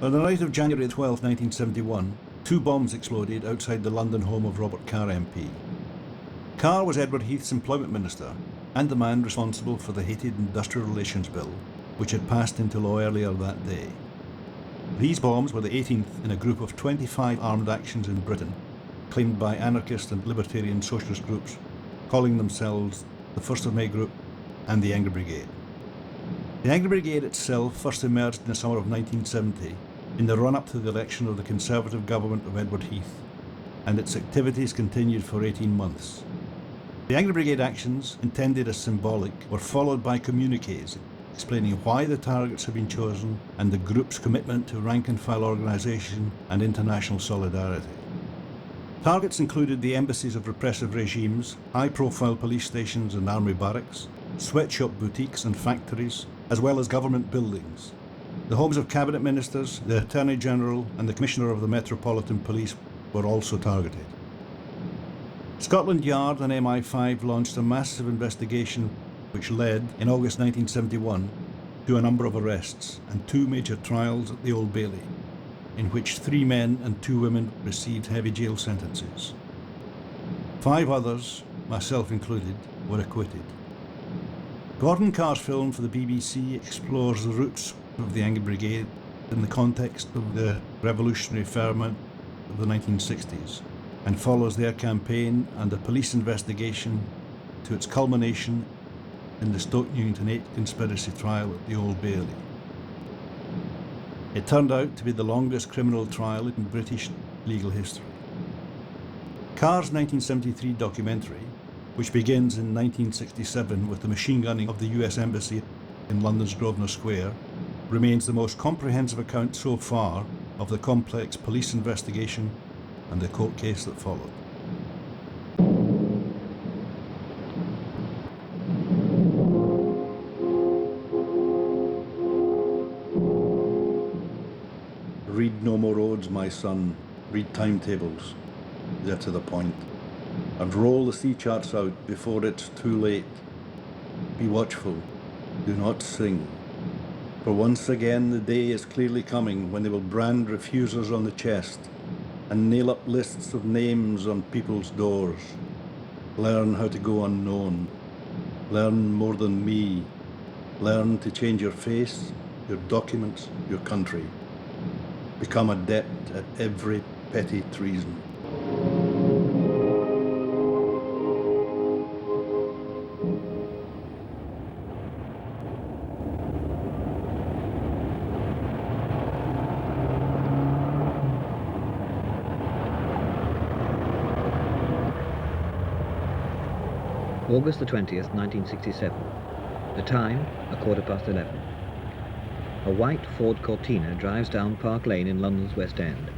On the night of January 12, 1971, 2 bombs exploded outside the London home of Robert Carr MP. Carr was Edward Heath's employment minister and the man responsible for the hated Industrial Relations Bill, which had passed into law earlier that day. These bombs were the 18th in a group of 25 armed actions in Britain, claimed by anarchist and libertarian socialist groups, calling themselves the 1st of May Group and the Angry Brigade. The Angry Brigade itself first emerged in the summer of 1970 in the run-up to the election of the Conservative government of Edward Heath, and its activities continued for 18 months. The Angry Brigade actions, intended as symbolic, were followed by communiques explaining why the targets had been chosen and the group's commitment to rank-and-file organisation and international solidarity. Targets included the embassies of repressive regimes, high-profile police stations and army barracks, sweatshop boutiques and factories, as well as government buildings. The homes of cabinet ministers, the Attorney General and the Commissioner of the Metropolitan Police were also targeted. Scotland Yard and MI5 launched a massive investigation which led, in August 1971, to a number of arrests and 2 major trials at the Old Bailey, in which 3 men and 2 women received heavy jail sentences. 5 others, myself included, were acquitted. Gordon Carr's film for the BBC explores the roots of the Angry Brigade in the context of the revolutionary ferment of the 1960s, and follows their campaign and a police investigation to its culmination in the Stoke Newington 8 conspiracy trial at the Old Bailey. It turned out to be the longest criminal trial in British legal history. Carr's 1973 documentary, which begins in 1967 with the machine gunning of the US Embassy in London's Grosvenor Square, remains the most comprehensive account so far of the complex police investigation and the court case that followed. Read no more odes, my son. Read timetables. They're to the point. And roll the sea charts out before it's too late. Be watchful. Do not sing. For once again the day is clearly coming when they will brand refusers on the chest and nail up lists of names on people's doors. Learn how to go unknown. Learn more than me. Learn to change your face, your documents, your country. Become adept at every petty treason. August the 20th, 1967. The time, 11:15. A white Ford Cortina drives down Park Lane in London's West End.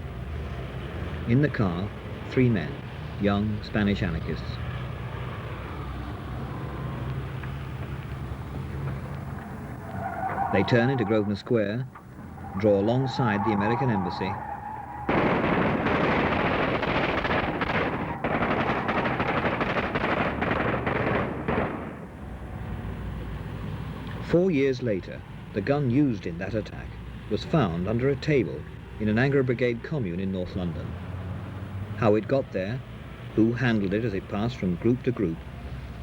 In the car, 3 men, young Spanish anarchists. They turn into Grosvenor Square, draw alongside the American Embassy, Four years later, the gun used in that attack was found under a table in an Angry Brigade commune in North London. How it got there, who handled it as it passed from group to group,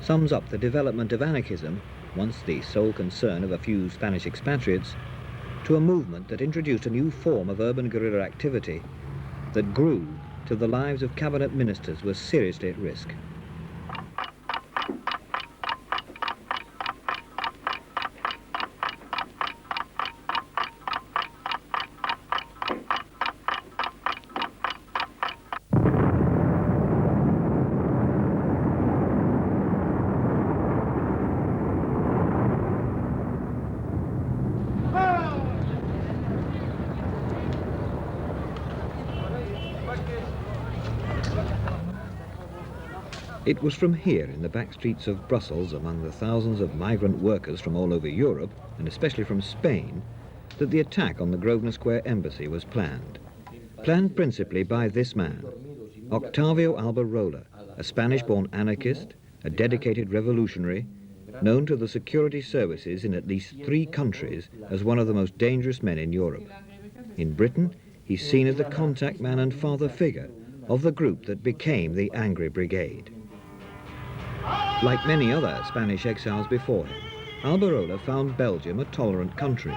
sums up the development of anarchism, once the sole concern of a few Spanish expatriates, to a movement that introduced a new form of urban guerrilla activity that grew till the lives of cabinet ministers were seriously at risk. It was from here, in the back streets of Brussels, among the thousands of migrant workers from all over Europe, and especially from Spain, that the attack on the Grosvenor Square embassy was planned. Planned principally by this man, Octavio Alberola, a Spanish-born anarchist, a dedicated revolutionary, known to the security services in at least 3 countries as one of the most dangerous men in Europe. In Britain, he's seen as the contact man and father figure of the group that became the Angry Brigade. Like many other Spanish exiles before him, Alberola found Belgium a tolerant country,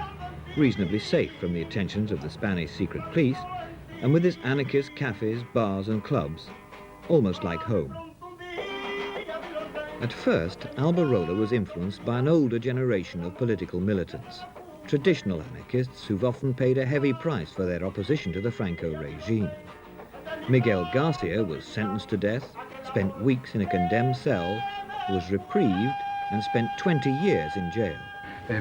reasonably safe from the attentions of the Spanish secret police, and with its anarchist cafes, bars and clubs, almost like home. At first, Alberola was influenced by an older generation of political militants, traditional anarchists who've often paid a heavy price for their opposition to the Franco regime. Miguel Garcia was sentenced to death, spent weeks in a condemned cell, was reprieved and spent 20 years in jail.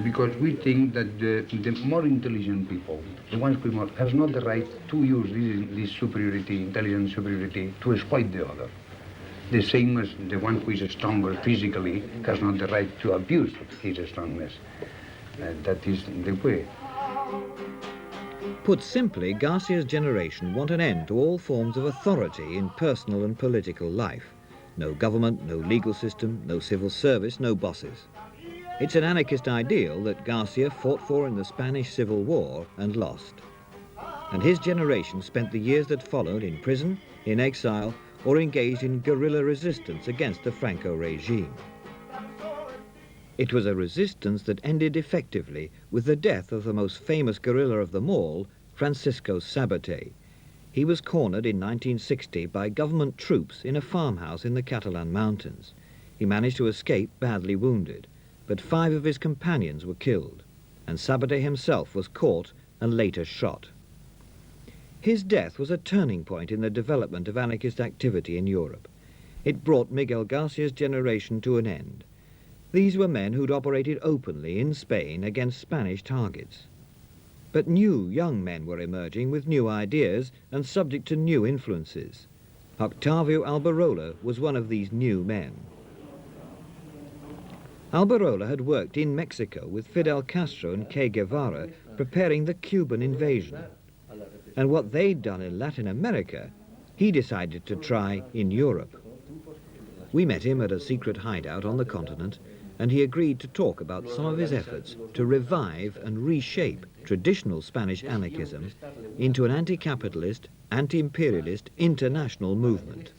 Because we think that the more intelligent people, the ones who have not the right to use this superiority, intelligent superiority, to exploit the other. The same as the one who is stronger physically has not the right to abuse his strongness. That is the way. Put simply, Garcia's generation want an end to all forms of authority in personal and political life. No government, no legal system, no civil service, no bosses. It's an anarchist ideal that Garcia fought for in the Spanish Civil War and lost. And his generation spent the years that followed in prison, in exile, or engaged in guerrilla resistance against the Franco regime. It was a resistance that ended effectively with the death of the most famous guerrilla of them all, Francisco Sabaté. He was cornered in 1960 by government troops in a farmhouse in the Catalan mountains. He managed to escape badly wounded, but 5 of his companions were killed, and Sabaté himself was caught and later shot. His death was a turning point in the development of anarchist activity in Europe. It brought Miguel Garcia's generation to an end. These were men who'd operated openly in Spain against Spanish targets. But new young men were emerging with new ideas and subject to new influences. Octavio Alberola was one of these new men. Alberola had worked in Mexico with Fidel Castro and Che Guevara preparing the Cuban invasion. And what they'd done in Latin America, he decided to try in Europe. We met him at a secret hideout on the continent, and he agreed to talk about some of his efforts to revive and reshape traditional Spanish anarchism into an anti-capitalist, anti-imperialist international movement.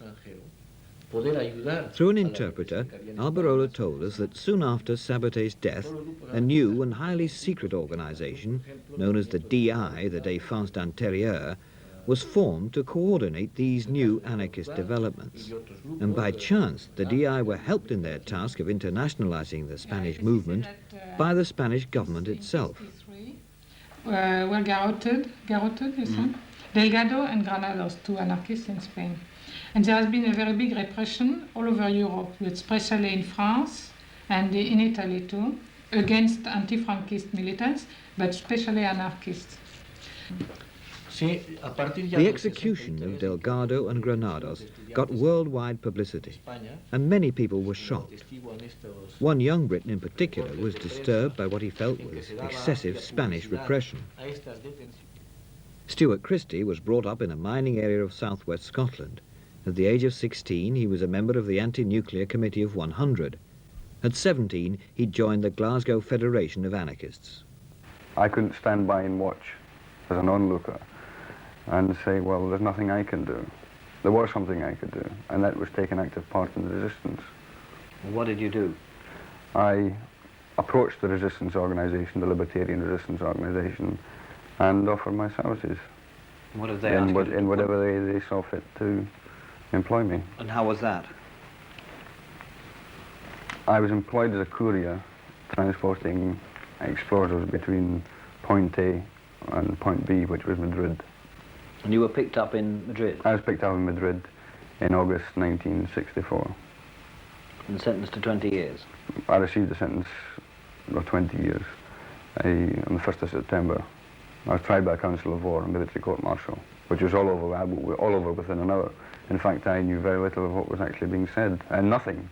Through an interpreter, Alberola told us that soon after Sabaté's death, a new and highly secret organization, known as the DI, the Défense d'Intérieur, was formed to coordinate these new anarchist developments. And by chance, the DI were helped in their task of internationalizing the Spanish movement by the Spanish government itself. Were garroted, Delgado and Granados, 2 anarchists in Spain. And there has been a very big repression all over Europe, especially in France and in Italy too, against anti-Franquist militants, but especially anarchists. The execution of Delgado and Granados got worldwide publicity, and many people were shocked. One young Briton in particular was disturbed by what he felt was excessive Spanish repression. Stuart Christie was brought up in a mining area of southwest Scotland. At the age of 16, he was a member of the Anti-Nuclear Committee of 100. At 17, he joined the Glasgow Federation of Anarchists. I couldn't stand by and watch as an onlooker and say, well, there's nothing I can do. There was something I could do, and that was take an active part in the resistance. What did you do? I approached the resistance organisation, the Libertarian Resistance Organisation, and offered my services. What did they ask you to do? In whatever they saw fit to employ me. And how was that? I was employed as a courier transporting explosives between point A and point B, which was Madrid. And you were picked up in Madrid? I was picked up in Madrid in August 1964. And sentenced to 20 years? I received a sentence of 20 years on the 1st of September. I was tried by a council of war and military court-martial, which was all over within an hour. In fact, I knew very little of what was actually being said, and nothing,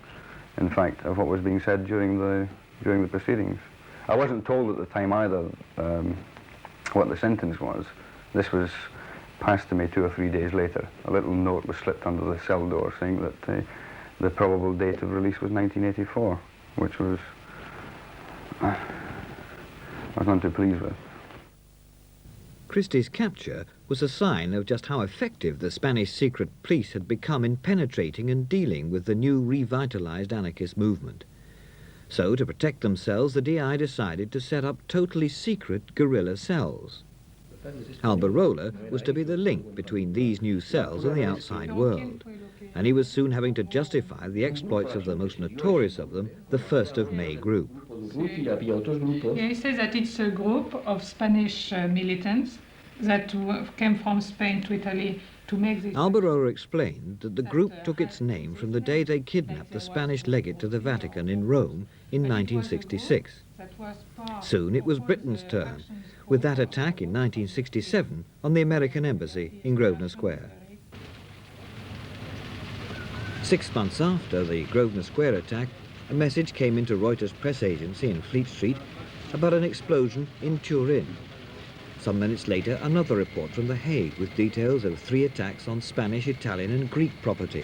in fact, of what was being said during the proceedings. I wasn't told at the time either what the sentence was. This was passed to me 2 or 3 days later. A little note was slipped under the cell door saying that the probable date of release was 1984, which was I was not too pleased with. Christie's capture was a sign of just how effective the Spanish secret police had become in penetrating and dealing with the new revitalized anarchist movement. So, to protect themselves, the DI decided to set up totally secret guerrilla cells. Alberola was to be the link between these new cells and the outside world, and he was soon having to justify the exploits of the most notorious of them, the 1st of May group. Yeah, he says that it's a group of Spanish militants that came from Spain to Italy to make this. Alberola explained that the group took its name from the day they kidnapped the Spanish legate to the Vatican in Rome in 1966. Soon it was Britain's turn, with that attack in 1967 on the American embassy in Grosvenor Square. 6 months after the Grosvenor Square attack, a message came into Reuters press agency in Fleet Street about an explosion in Turin. Some minutes later, another report from The Hague with details of 3 attacks on Spanish, Italian and Greek property.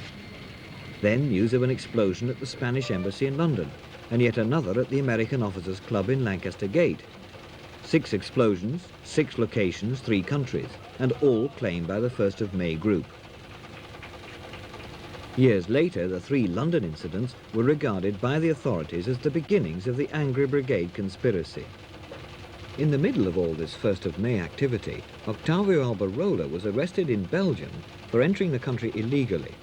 Then news of an explosion at the Spanish embassy in London, and yet another at the American Officers Club in Lancaster Gate. 6 explosions, 6 locations, 3 countries, and all claimed by the 1st of May group. Years later, the 3 London incidents were regarded by the authorities as the beginnings of the Angry Brigade conspiracy. In the middle of all this 1st of May activity, Octavio Alberola was arrested in Belgium for entering the country illegally.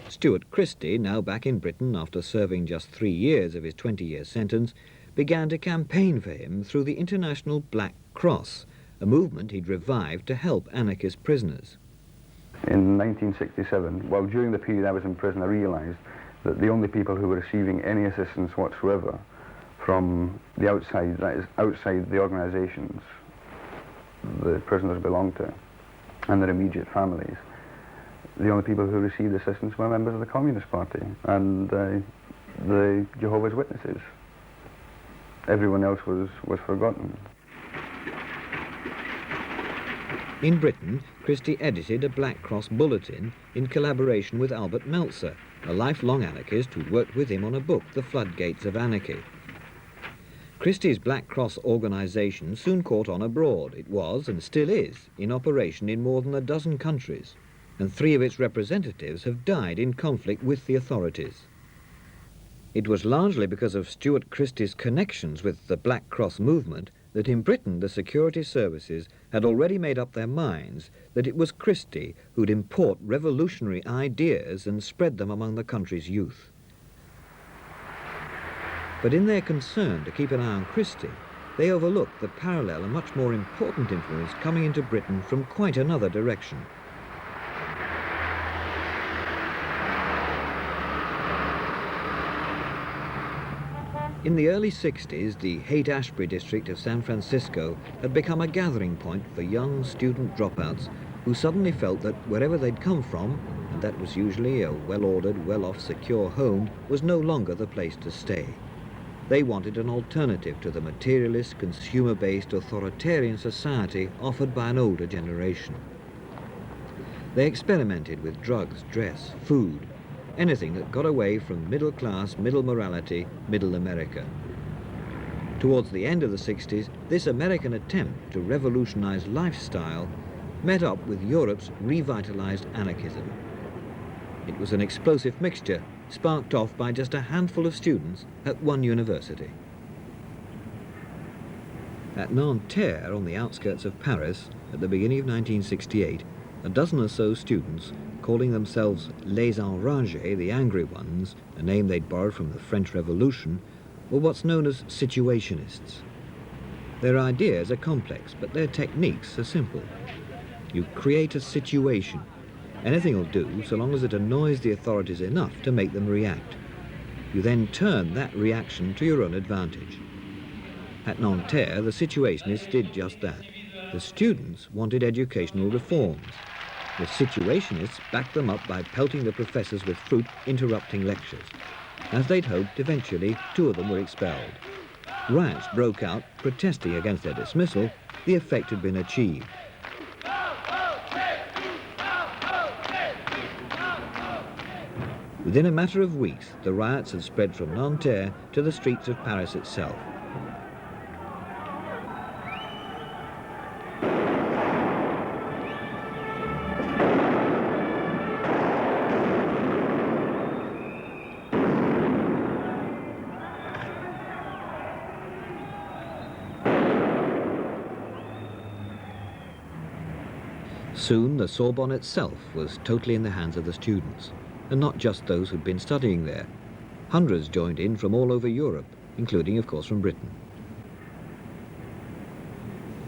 Stuart Christie, now back in Britain after serving just 3 years of his 20-year sentence, began to campaign for him through the International Black Cross, a movement he'd revived to help anarchist prisoners. In 1967, well, during the period I was in prison, I realised that the only people who were receiving any assistance whatsoever from the outside, that is, outside the organisations the prisoners belonged to, and their immediate families, the only people who received assistance were members of the Communist Party and the Jehovah's Witnesses. Everyone else was forgotten. In Britain, Christie edited a Black Cross bulletin in collaboration with Albert Meltzer, a lifelong anarchist who'd worked with him on a book, The Floodgates of Anarchy. Christie's Black Cross organisation soon caught on abroad. It was, and still is, in operation in more than a dozen countries, and 3 of its representatives have died in conflict with the authorities. It was largely because of Stuart Christie's connections with the Black Cross movement that in Britain the security services had already made up their minds that it was Christie who'd import revolutionary ideas and spread them among the country's youth. But in their concern to keep an eye on Christie, they overlooked the parallel and much more important influence coming into Britain from quite another direction. In the early 60s, the Haight-Ashbury district of San Francisco had become a gathering point for young student dropouts who suddenly felt that wherever they'd come from, and that was usually a well-ordered, well-off, secure home, was no longer the place to stay. They wanted an alternative to the materialist, consumer-based, authoritarian society offered by an older generation. They experimented with drugs, dress, food, anything that got away from middle-class, middle morality, middle America. Towards the end of the 60s, this American attempt to revolutionize lifestyle met up with Europe's revitalized anarchism. It was an explosive mixture, sparked off by just a handful of students at one university. At Nanterre, on the outskirts of Paris, at the beginning of 1968, a dozen or so students, calling themselves Les Enragés, the Angry Ones, a name they'd borrowed from the French Revolution, were what's known as situationists. Their ideas are complex, but their techniques are simple. You create a situation. Anything will do, so long as it annoys the authorities enough to make them react. You then turn that reaction to your own advantage. At Nanterre, the situationists did just that. The students wanted educational reforms. The situationists backed them up by pelting the professors with fruit, interrupting lectures. As they'd hoped, eventually 2 of them were expelled. Riots broke out, protesting against their dismissal. The effect had been achieved. Within a matter of weeks, the riots had spread from Nanterre to the streets of Paris itself. Soon the Sorbonne itself was totally in the hands of the students, and not just those who'd been studying there. Hundreds joined in from all over Europe, including, of course, from Britain.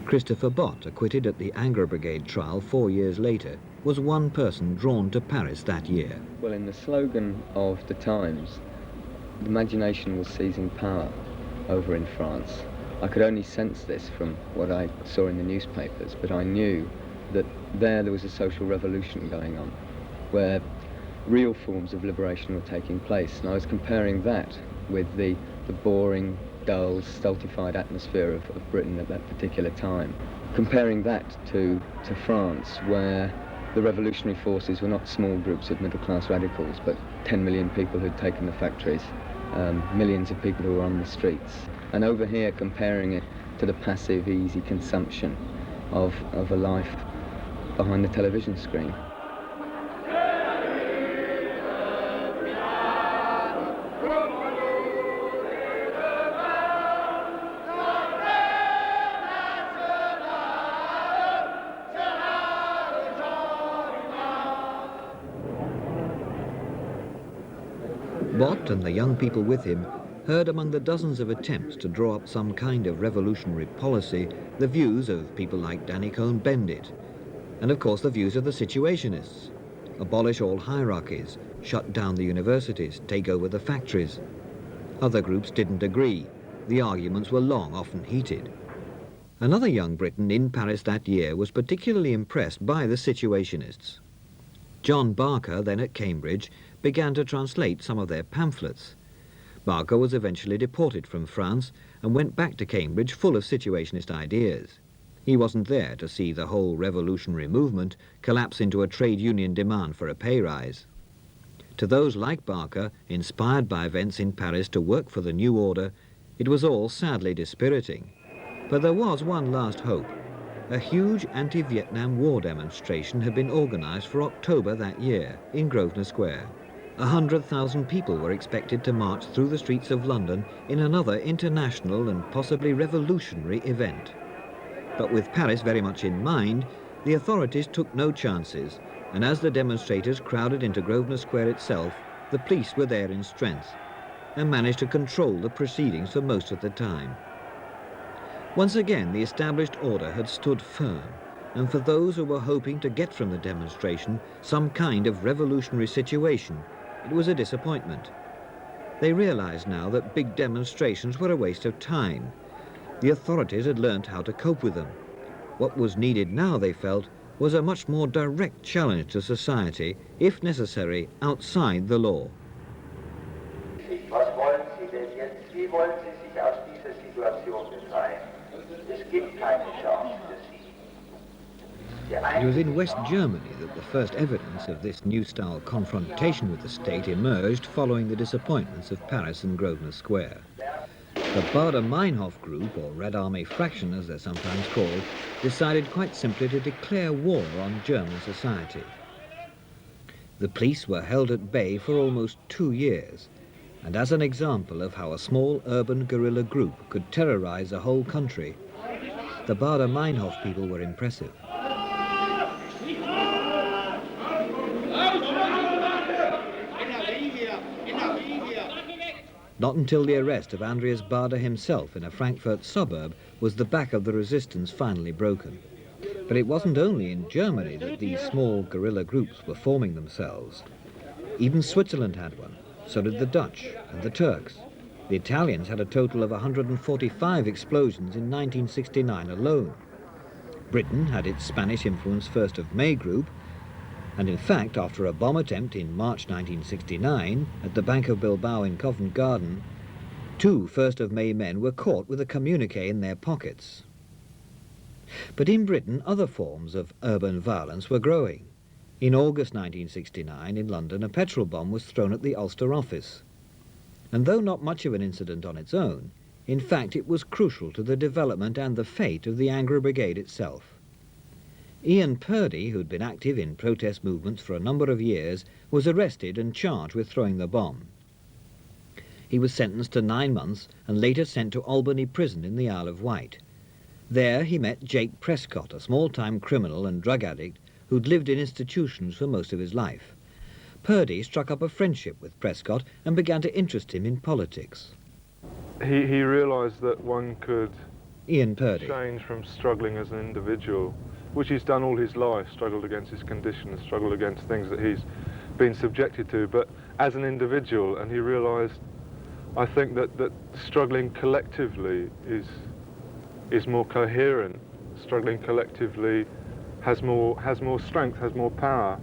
Christopher Bott, acquitted at the Angry Brigade trial 4 years later, was one person drawn to Paris that year. Well, in the slogan of the times, the imagination was seizing power over in France. I could only sense this from what I saw in the newspapers, but I knew that there was a social revolution going on, where real forms of liberation were taking place. And I was comparing that with the boring, dull, stultified atmosphere of Britain at that particular time. Comparing that to France, where the revolutionary forces were not small groups of middle-class radicals, but 10 million people who'd taken the factories, millions of people who were on the streets. And over here, comparing it to the passive, easy consumption of a life behind the television screen. Bott and the young people with him heard among the dozens of attempts to draw up some kind of revolutionary policy the views of people like Danny Cohn-Bendit, and of course the views of the situationists. Abolish all hierarchies, shut down the universities, take over the factories. Other groups didn't agree. The arguments were long, often heated. Another young Briton in Paris that year was particularly impressed by the situationists. John Barker, then at Cambridge, began to translate some of their pamphlets. Barker was eventually deported from France and went back to Cambridge full of situationist ideas. He wasn't there to see the whole revolutionary movement collapse into a trade union demand for a pay rise. To those like Barker, inspired by events in Paris to work for the new order, it was all sadly dispiriting. But there was one last hope. A huge anti-Vietnam War demonstration had been organized for October that year in Grosvenor Square. 100,000 people were expected to march through the streets of London in another international and possibly revolutionary event. But with Paris very much in mind, the authorities took no chances, and as the demonstrators crowded into Grosvenor Square itself, the police were there in strength and managed to control the proceedings for most of the time. Once again, the established order had stood firm, and for those who were hoping to get from the demonstration some kind of revolutionary situation, it was a disappointment. They realized now that big demonstrations were a waste of time. The authorities had learned how to cope with them. What was needed now, they felt, was a much more direct challenge to society, if necessary, outside the law. Was wollen Sie denn jetzt? Wie wollen Sie sich aus dieser Situation befreien? Es gibt keine Chance für Sie. It was in West Germany that the first evidence of this new-style confrontation with the state emerged following the disappointments of Paris and Grosvenor Square. The Baader-Meinhof group, or Red Army Fraction as they're sometimes called, decided quite simply to declare war on German society. The police were held at bay for almost 2 years, and as an example of how a small urban guerrilla group could terrorize a whole country, the Baader-Meinhof people were impressive. Not until the arrest of Andreas Baader himself in a Frankfurt suburb was the back of the resistance finally broken. But it wasn't only in Germany that these small guerrilla groups were forming themselves. Even Switzerland had one, so did the Dutch and the Turks. The Italians had a total of 145 explosions in 1969 alone. Britain had its Spanish-influenced 1st of May group, and in fact, after a bomb attempt in March 1969 at the Bank of Bilbao in Covent Garden, 2 1st of May men were caught with a communique in their pockets. But in Britain, other forms of urban violence were growing. In August 1969, in London, a petrol bomb was thrown at the Ulster office. And though not much of an incident on its own, in fact it was crucial to the development and the fate of the Angry Brigade itself. Ian Purdy, who'd been active in protest movements for a number of years, was arrested and charged with throwing the bomb. He was sentenced to 9 months and later sent to Albany Prison in the Isle of Wight. There he met Jake Prescott, a small-time criminal and drug addict, who'd lived in institutions for most of his life. Purdy struck up a friendship with Prescott and began to interest him in politics. He realised that one could Ian Purdy. change from struggling as an individual, which he's done all his life, struggled against his condition, struggled against things that he's been subjected to, but as an individual, and he realised, I think, that struggling collectively is more coherent. Struggling collectively has more strength, has more power,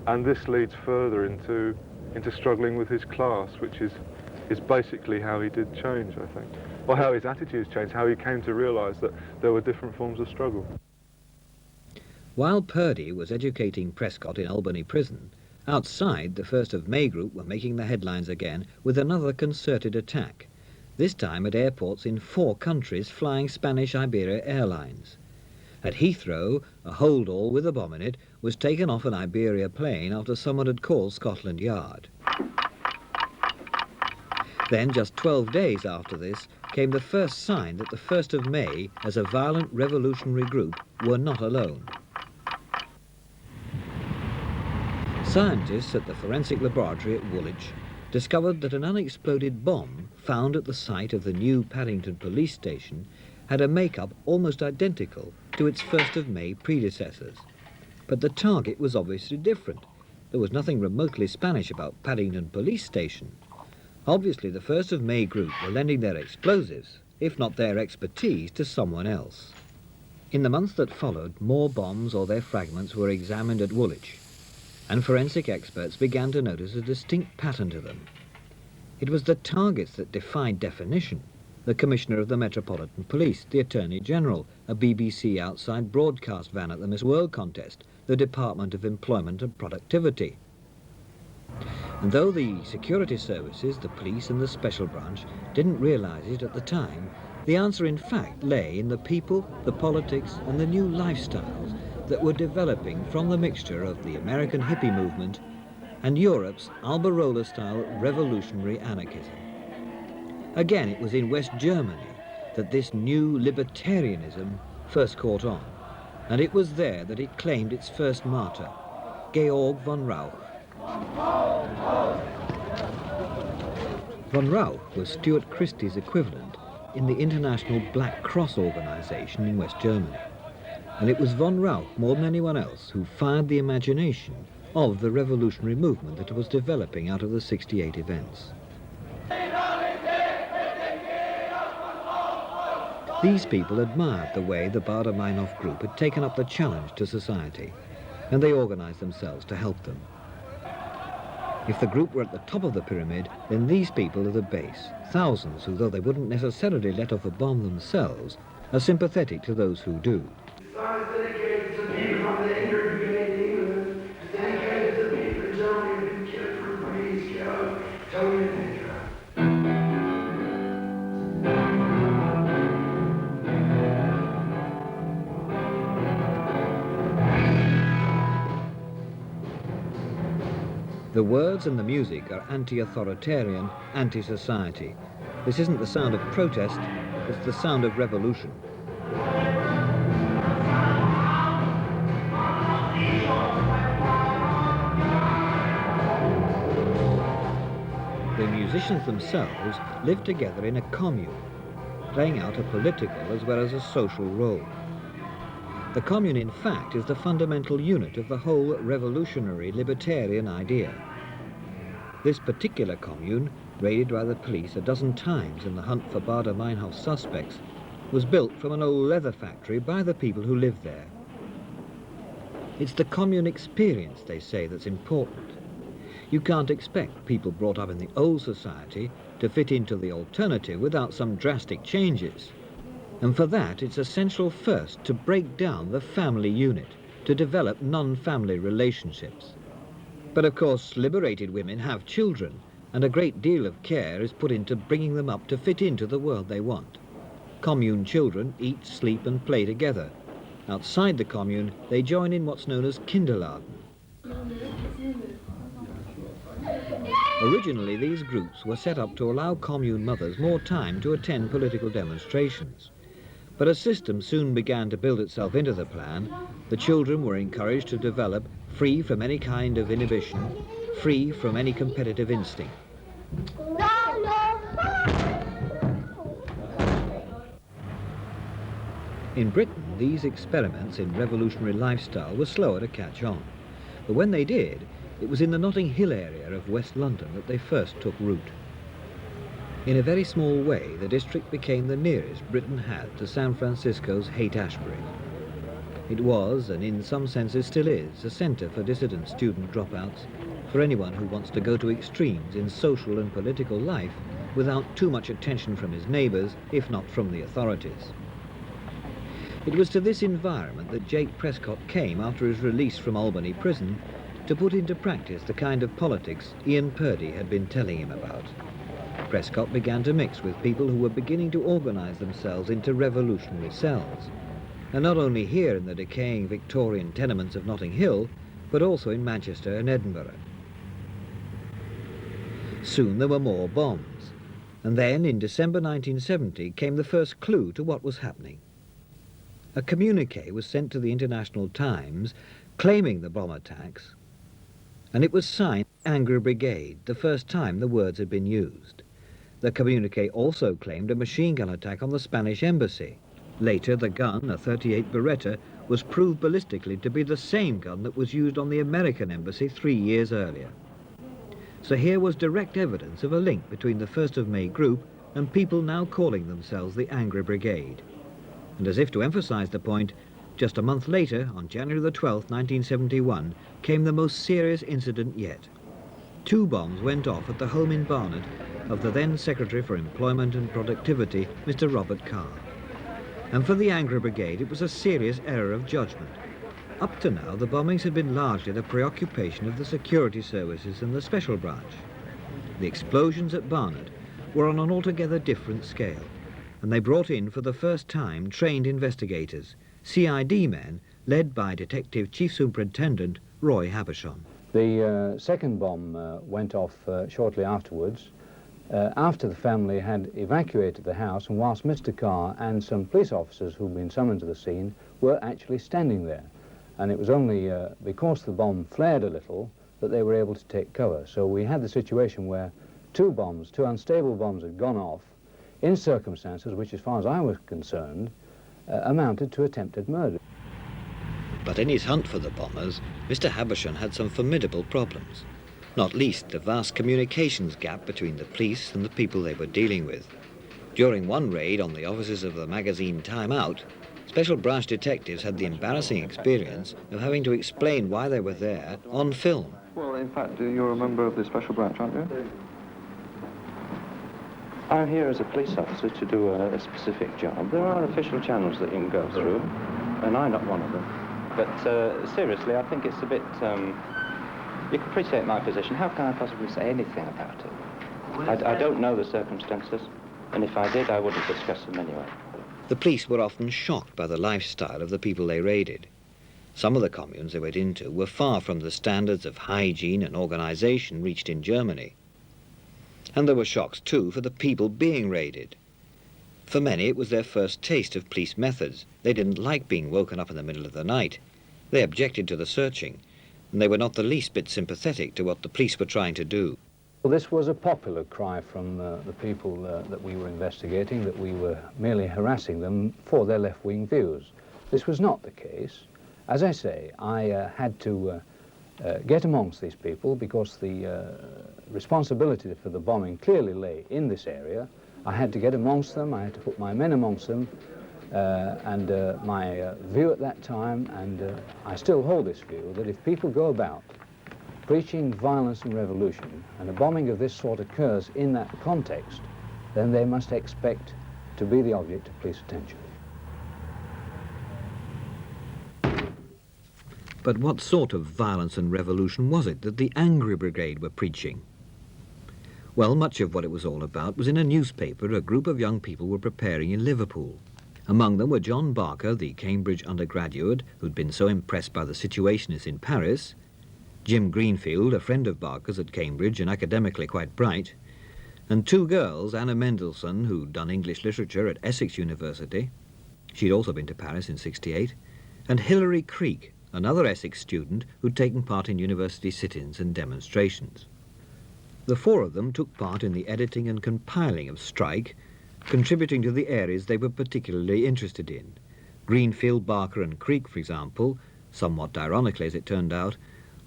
and this leads further into struggling with his class, which is basically how he did change, I think, or how his attitudes changed, how he came to realise that there were different forms of struggle. While Purdy was educating Prescott in Albany Prison, outside the 1st of May group were making the headlines again with another concerted attack, this time at airports in 4 countries flying Spanish Iberia Airlines. At Heathrow, a hold-all with a bomb in it was taken off an Iberia plane after someone had called Scotland Yard. Then, just 12 days after this, came the first sign that the 1st of May, as a violent revolutionary group, were not alone. Scientists at the forensic laboratory at Woolwich discovered that an unexploded bomb found at the site of the new Paddington police station had a makeup almost identical to its 1st of May predecessors. But the target was obviously different. There was nothing remotely Spanish about Paddington police station. Obviously, the 1st of May group were lending their explosives, if not their expertise, to someone else. In the months that followed, more bombs or their fragments were examined at Woolwich, and forensic experts began to notice a distinct pattern to them. It was the targets that defied definition. The Commissioner of the Metropolitan Police, the Attorney General, a BBC outside broadcast van at the Miss World contest, the Department of Employment and Productivity. And though the security services, the police and the special branch didn't realise it at the time, the answer in fact lay in the people, the politics and the new lifestyles that were developing from the mixture of the American hippie movement and Europe's Alberola-style revolutionary anarchism. Again, it was in West Germany that this new libertarianism first caught on, and it was there that it claimed its first martyr, Georg von Rauch. Von Rauch was Stuart Christie's equivalent in the International Black Cross organization in West Germany, and it was von Rauch more than anyone else who fired the imagination of the revolutionary movement that was developing out of the '68 events. These people admired the way the Baader-Meinhof group had taken up the challenge to society, and they organized themselves to help them. If the group were at the top of the pyramid, then these people are the base, thousands who, though they wouldn't necessarily let off a bomb themselves, are sympathetic to those who do. The song is dedicated to people from the Angry Brigade in England. It's dedicated to people in Germany who've been killed for police, killed, Tony and Indra. The words and the music are anti-authoritarian, anti-society. This isn't the sound of protest, it's the sound of revolution. The musicians themselves live together in a commune, playing out a political as well as a social role. The commune, in fact, is the fundamental unit of the whole revolutionary libertarian idea. This particular commune, raided by the police a dozen times in the hunt for Baader-Meinhof suspects, was built from an old leather factory by the people who lived there. It's the commune experience, they say, that's important. You can't expect people brought up in the old society to fit into the alternative without some drastic changes. And for that, it's essential first to break down the family unit, to develop non-family relationships. But of course, liberated women have children, and a great deal of care is put into bringing them up to fit into the world they want. Commune children eat, sleep and play together. Outside the commune, they join in what's known as kindergarten. Originally, these groups were set up to allow commune mothers more time to attend political demonstrations. But a system soon began to build itself into the plan. The children were encouraged to develop free from any kind of inhibition, free from any competitive instinct. In Britain, these experiments in revolutionary lifestyle were slower to catch on. But when they did, it was in the Notting Hill area of West London that they first took root. In a very small way, the district became the nearest Britain had to San Francisco's Haight-Ashbury. It was, and in some senses still is, a centre for dissident student dropouts, for anyone who wants to go to extremes in social and political life without too much attention from his neighbours, if not from the authorities. It was to this environment that Jake Prescott came after his release from Albany prison to put into practice the kind of politics Ian Purdy had been telling him about. Prescott began to mix with people who were beginning to organise themselves into revolutionary cells, and not only here in the decaying Victorian tenements of Notting Hill, but also in Manchester and Edinburgh. Soon there were more bombs, and then in December 1970 came the first clue to what was happening. A communique was sent to the International Times claiming the bomb attacks, and it was signed Angry Brigade, the first time the words had been used. The communique also claimed a machine gun attack on the Spanish embassy. Later, the gun, a .38 Beretta, was proved ballistically to be the same gun that was used on the American embassy 3 years earlier. So here was direct evidence of a link between the 1st of May group and people now calling themselves the Angry Brigade. And as if to emphasise the point, just a month later, on January the 12th, 1971, came the most serious incident yet. 2 bombs went off at the home in Barnet of the then Secretary for Employment and Productivity, Mr. Robert Carr. And for the Angry Brigade, it was a serious error of judgment. Up to now, the bombings had been largely the preoccupation of the security services and the special branch. The explosions at Barnet were on an altogether different scale, and they brought in for the first time trained investigators, CID men led by Detective Chief Superintendent Roy Habershon. The second bomb went off shortly afterwards, after the family had evacuated the house, and whilst Mr. Carr and some police officers who'd been summoned to the scene were actually standing there. And it was only because the bomb flared a little that they were able to take cover. So we had the situation where 2 bombs, 2 unstable bombs had gone off in circumstances which, as far as I was concerned, amounted to attempted murder. But in his hunt for the bombers, Mr. Habershon had some formidable problems, not least the vast communications gap between the police and the people they were dealing with. During one raid on the offices of the magazine Time Out, special branch detectives had the embarrassing experience of having to explain why they were there on film. Well, in fact, you're a member of the special branch, aren't you? I'm here as a police officer to do a specific job. There are official channels that you can go through, and I'm not one of them. But seriously, I think it's a bit... you can appreciate my position. How can I possibly say anything about it? I don't know the circumstances, and if I did, I wouldn't discuss them anyway. The police were often shocked by the lifestyle of the people they raided. Some of the communes they went into were far from the standards of hygiene and organisation reached in Germany. And there were shocks too for the people being raided. For many it was their first taste of police methods. They didn't like being woken up in the middle of the night. They objected to the searching, and they were not the least bit sympathetic to what the police were trying to do. Well, this was a popular cry from the people that we were investigating, that we were merely harassing them for their left-wing views. This was not the case. As I say, I had to get amongst these people because the responsibility for the bombing clearly lay in this area. I had to get amongst them, I had to put my men amongst them, and my view at that time, and I still hold this view, that if people go about preaching violence and revolution, and a bombing of this sort occurs in that context, then they must expect to be the object of police attention. But what sort of violence and revolution was it that the Angry Brigade were preaching? Well, much of what it was all about was in a newspaper a group of young people were preparing in Liverpool. Among them were John Barker, the Cambridge undergraduate who'd been so impressed by the Situationists in Paris, Jim Greenfield, a friend of Barker's at Cambridge and academically quite bright, and 2 girls, Anna Mendelssohn, who'd done English literature at Essex University, She'd also been to Paris in '68, and Hilary Creek, another Essex student who'd taken part in university sit-ins and demonstrations. The four of them took part in the editing and compiling of Strike, contributing to the areas they were particularly interested in. Greenfield, Barker and Creek, for example, somewhat ironically as it turned out,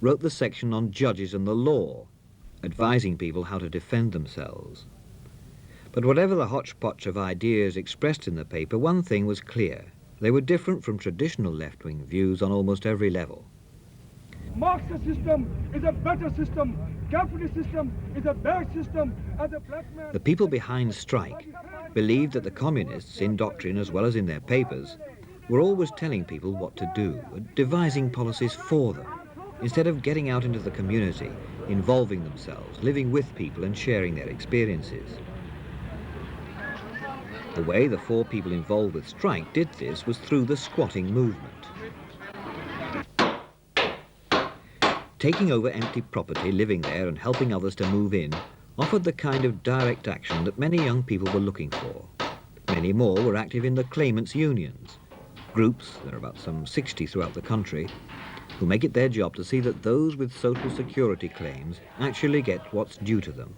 wrote the section on judges and the law, advising people how to defend themselves. But whatever the hodgepodge of ideas expressed in the paper, one thing was clear. They were different from traditional left-wing views on almost every level. Marxist system is a better system. Capitalist system is a bad system. As a black man... The people behind Strike believed that the communists, in doctrine as well as in their papers, were always telling people what to do, devising policies for them, instead of getting out into the community, involving themselves, living with people and sharing their experiences. The way the four people involved with Strike did this was through the squatting movement. Taking over empty property, living there and helping others to move in offered the kind of direct action that many young people were looking for. Many more were active in the claimants' unions, groups, there are about some 60 throughout the country, who make it their job to see that those with social security claims actually get what's due to them.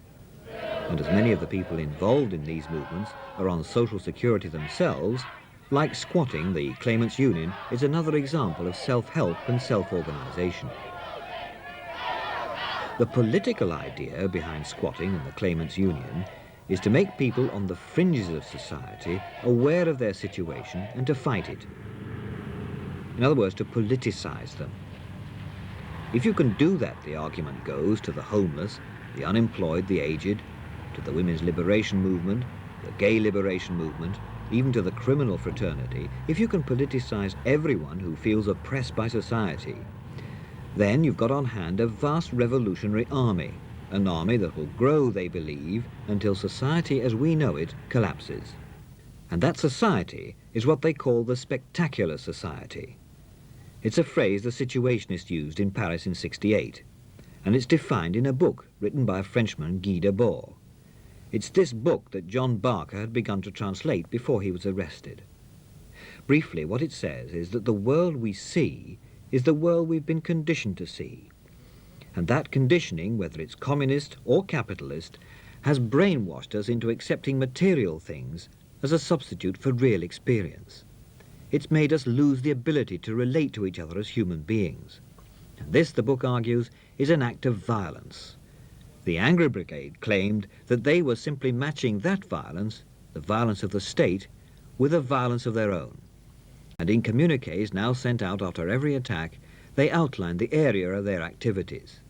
And as many of the people involved in these movements are on social security themselves, like squatting, the claimants' union is another example of self-help and self-organisation. The political idea behind squatting and the claimants' union is to make people on the fringes of society aware of their situation and to fight it. In other words, to politicise them. If you can do that, the argument goes, to the homeless, the unemployed, the aged, to the women's liberation movement, the gay liberation movement, even to the criminal fraternity, if you can politicise everyone who feels oppressed by society, then you've got on hand a vast revolutionary army, an army that will grow, they believe, until society as we know it collapses. And that society is what they call the spectacular society. It's a phrase the Situationists used in Paris in '68, and it's defined in a book written by a Frenchman, Guy Debord. It's this book that John Barker had begun to translate before he was arrested. Briefly, what it says is that the world we see is the world we've been conditioned to see. And that conditioning, whether it's communist or capitalist, has brainwashed us into accepting material things as a substitute for real experience. It's made us lose the ability to relate to each other as human beings. And this, the book argues, is an act of violence. The Angry Brigade claimed that they were simply matching that violence, the violence of the state, with a violence of their own. And in communiques now sent out after every attack, they outlined the area of their activities.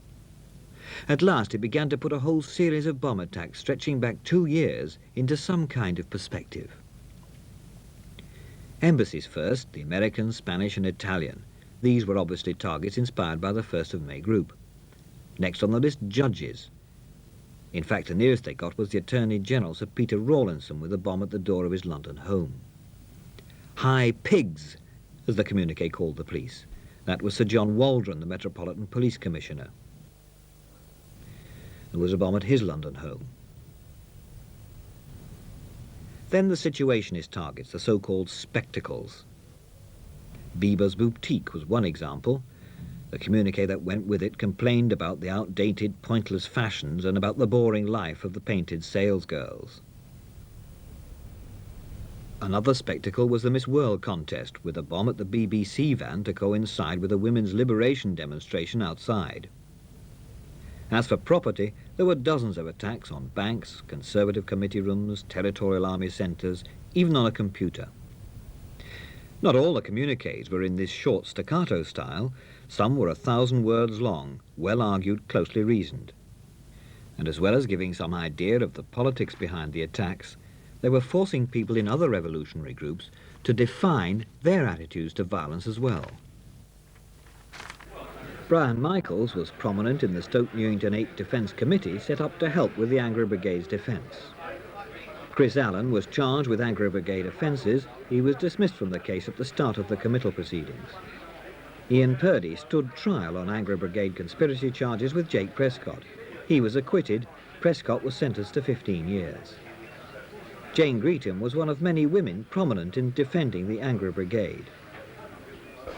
At last it began to put a whole series of bomb attacks stretching back 2 years into some kind of perspective. Embassies first, the American, Spanish and Italian. These were obviously targets inspired by the 1st of May group. Next on the list, judges. In fact, the nearest they got was the Attorney General, Sir Peter Rawlinson, with a bomb at the door of his London home. High pigs, as the communique called the police. That was Sir John Waldron, the Metropolitan Police Commissioner. There was a bomb at his London home. Then the Situationist targets, the so-called spectacles. Bieber's Boutique was one example. The communique that went with it complained about the outdated, pointless fashions and about the boring life of the painted salesgirls. Another spectacle was the Miss World contest, with a bomb at the BBC van to coincide with a women's liberation demonstration outside. As for property, there were dozens of attacks on banks, Conservative committee rooms, territorial army centres, even on a computer. Not all the communiques were in this short staccato style. Some were 1,000 words long, well argued, closely reasoned. And as well as giving some idea of the politics behind the attacks, they were forcing people in other revolutionary groups to define their attitudes to violence as well. Brian Michaels was prominent in the Stoke Newington 8 Defence Committee set up to help with the Angry Brigade's defence. Chris Allen was charged with Angry Brigade offences. He was dismissed from the case at the start of the committal proceedings. Ian Purdy stood trial on Angry Brigade conspiracy charges with Jake Prescott. He was acquitted. Prescott was sentenced to 15 years. Jane Greetham was one of many women prominent in defending the Angry Brigade.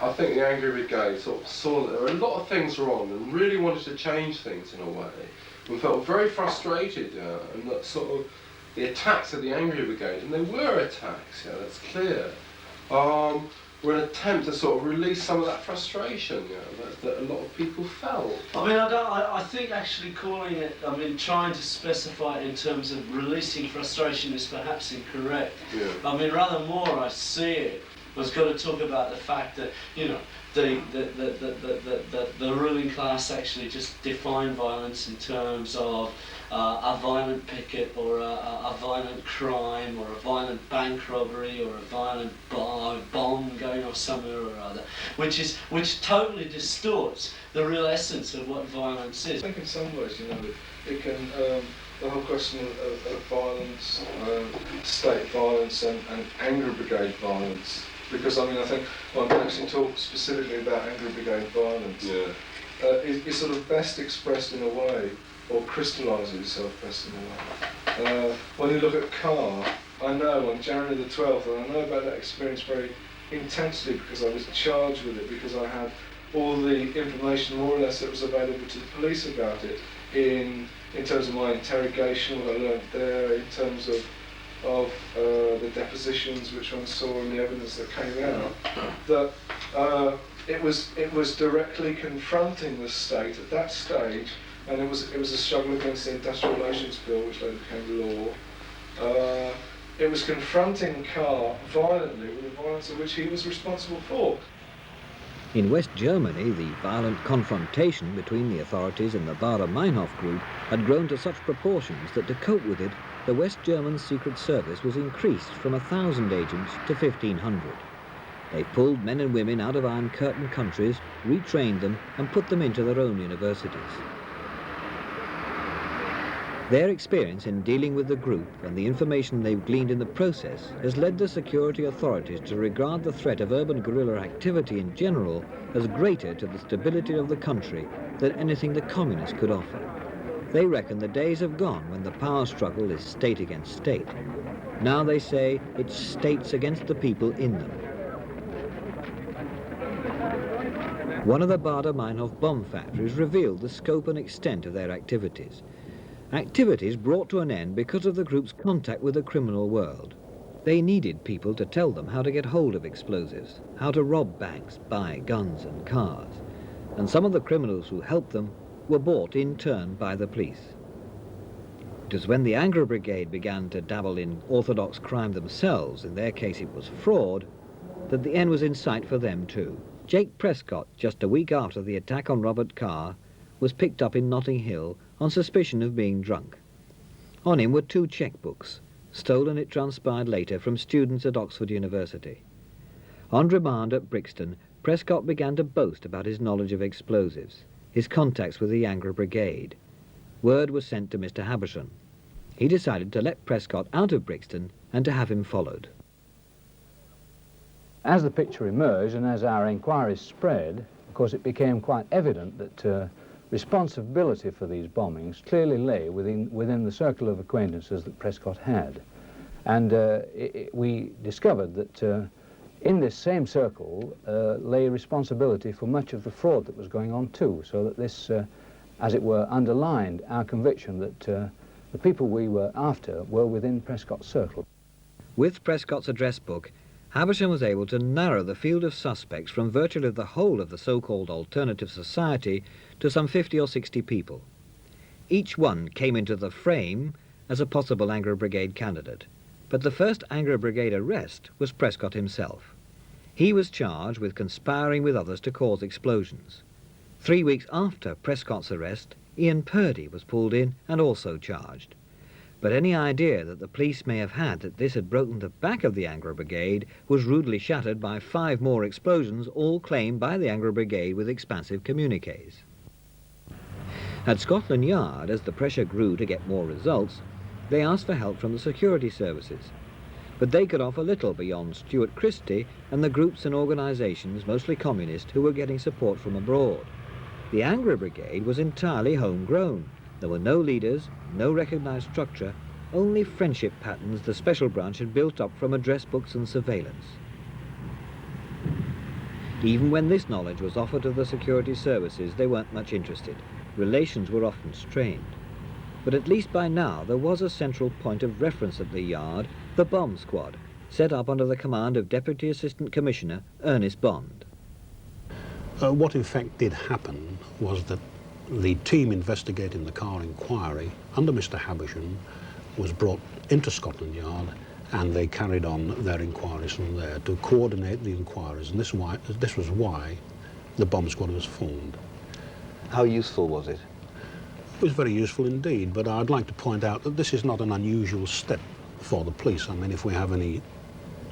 I think the Angry Brigade sort of saw that there were a lot of things wrong and really wanted to change things in a way. We felt very frustrated and that sort of the attacks of the Angry Brigade, and they were attacks, yeah, that's clear, were an attempt to sort of release some of that frustration, you know, that a lot of people felt. I mean, I think actually calling it, I mean, trying to specify it in terms of releasing frustration is perhaps incorrect. Yeah. I mean, rather more I see it was going to talk about the fact that, you know, the ruling class actually just defined violence in terms of a violent picket or a violent crime or a violent bank robbery or a violent bomb going off somewhere or other, which totally distorts the real essence of what violence is. I think in some ways, you know, it can, the whole question of violence, state violence and Angry Brigade violence, because I mean I think one can actually talk specifically about Angry Brigade violence, is sort of best expressed in a way, or crystallises itself best in a way. When you look at Carr, I know on January the 12th, and I know about that experience very intensely because I was charged with it, because I had all the information more or less that was available to the police about it in terms of my interrogation, what I learned there, in terms of the depositions which one saw and the evidence that came out, that it was directly confronting the state at that stage, and it was a struggle against the Industrial Relations Bill, which later became law. It was confronting Carr violently with the violence of which he was responsible for. In West Germany, the violent confrontation between the authorities and the Baader-Meinhof group had grown to such proportions that to cope with it, the West German Secret Service was increased from 1,000 agents to 1,500. They pulled men and women out of Iron Curtain countries, retrained them and put them into their own universities. Their experience in dealing with the group and the information they've gleaned in the process has led the security authorities to regard the threat of urban guerrilla activity in general as greater to the stability of the country than anything the communists could offer. They reckon the days have gone when the power struggle is state against state. Now they say it's states against the people in them. One of the Baader-Meinhof bomb factories revealed the scope and extent of their activities. Activities brought to an end because of the group's contact with the criminal world. They needed people to tell them how to get hold of explosives, how to rob banks, buy guns and cars. And some of the criminals who helped them were bought in turn by the police. It was when the Angry Brigade began to dabble in orthodox crime themselves, in their case it was fraud, that the end was in sight for them too. Jake Prescott, just a week after the attack on Robert Carr, was picked up in Notting Hill on suspicion of being drunk. On him were 2 checkbooks, stolen, it transpired later, from students at Oxford University. On remand at Brixton, Prescott began to boast about his knowledge of explosives, his contacts with the Angry Brigade. Word was sent to Mr. Habersham. He decided to let Prescott out of Brixton and to have him followed. As the picture emerged and as our inquiries spread, of course it became quite evident that responsibility for these bombings clearly lay within the circle of acquaintances that Prescott had. And we discovered that in this same circle lay responsibility for much of the fraud that was going on too, so that this, as it were, underlined our conviction that the people we were after were within Prescott's circle. With Prescott's address book, Habersham was able to narrow the field of suspects from virtually the whole of the so-called alternative society to some 50 or 60 people. Each one came into the frame as a possible Angry Brigade candidate, but the first Angry Brigade arrest was Prescott himself. He was charged with conspiring with others to cause explosions. 3 weeks after Prescott's arrest, Ian Purdy was pulled in and also charged. But any idea that the police may have had that this had broken the back of the Angry Brigade was rudely shattered by 5 more explosions, all claimed by the Angry Brigade with expansive communiques. At Scotland Yard, as the pressure grew to get more results, they asked for help from the security services. But they could offer little beyond Stuart Christie and the groups and organisations, mostly communist, who were getting support from abroad. The Angry Brigade was entirely homegrown. There were no leaders, no recognised structure, only friendship patterns the special branch had built up from address books and surveillance. Even when this knowledge was offered to the security services, they weren't much interested. Relations were often strained. But at least by now there was a central point of reference at the yard, the bomb squad, set up under the command of Deputy Assistant Commissioner Ernest Bond. What in fact did happen was that the team investigating the car inquiry under Mr. Havisham was brought into Scotland Yard, and they carried on their inquiries from there to coordinate the inquiries, and this was why the bomb squad was formed. How useful was it? It was very useful indeed, but I'd like to point out that this is not an unusual step for the police. I mean, if we have any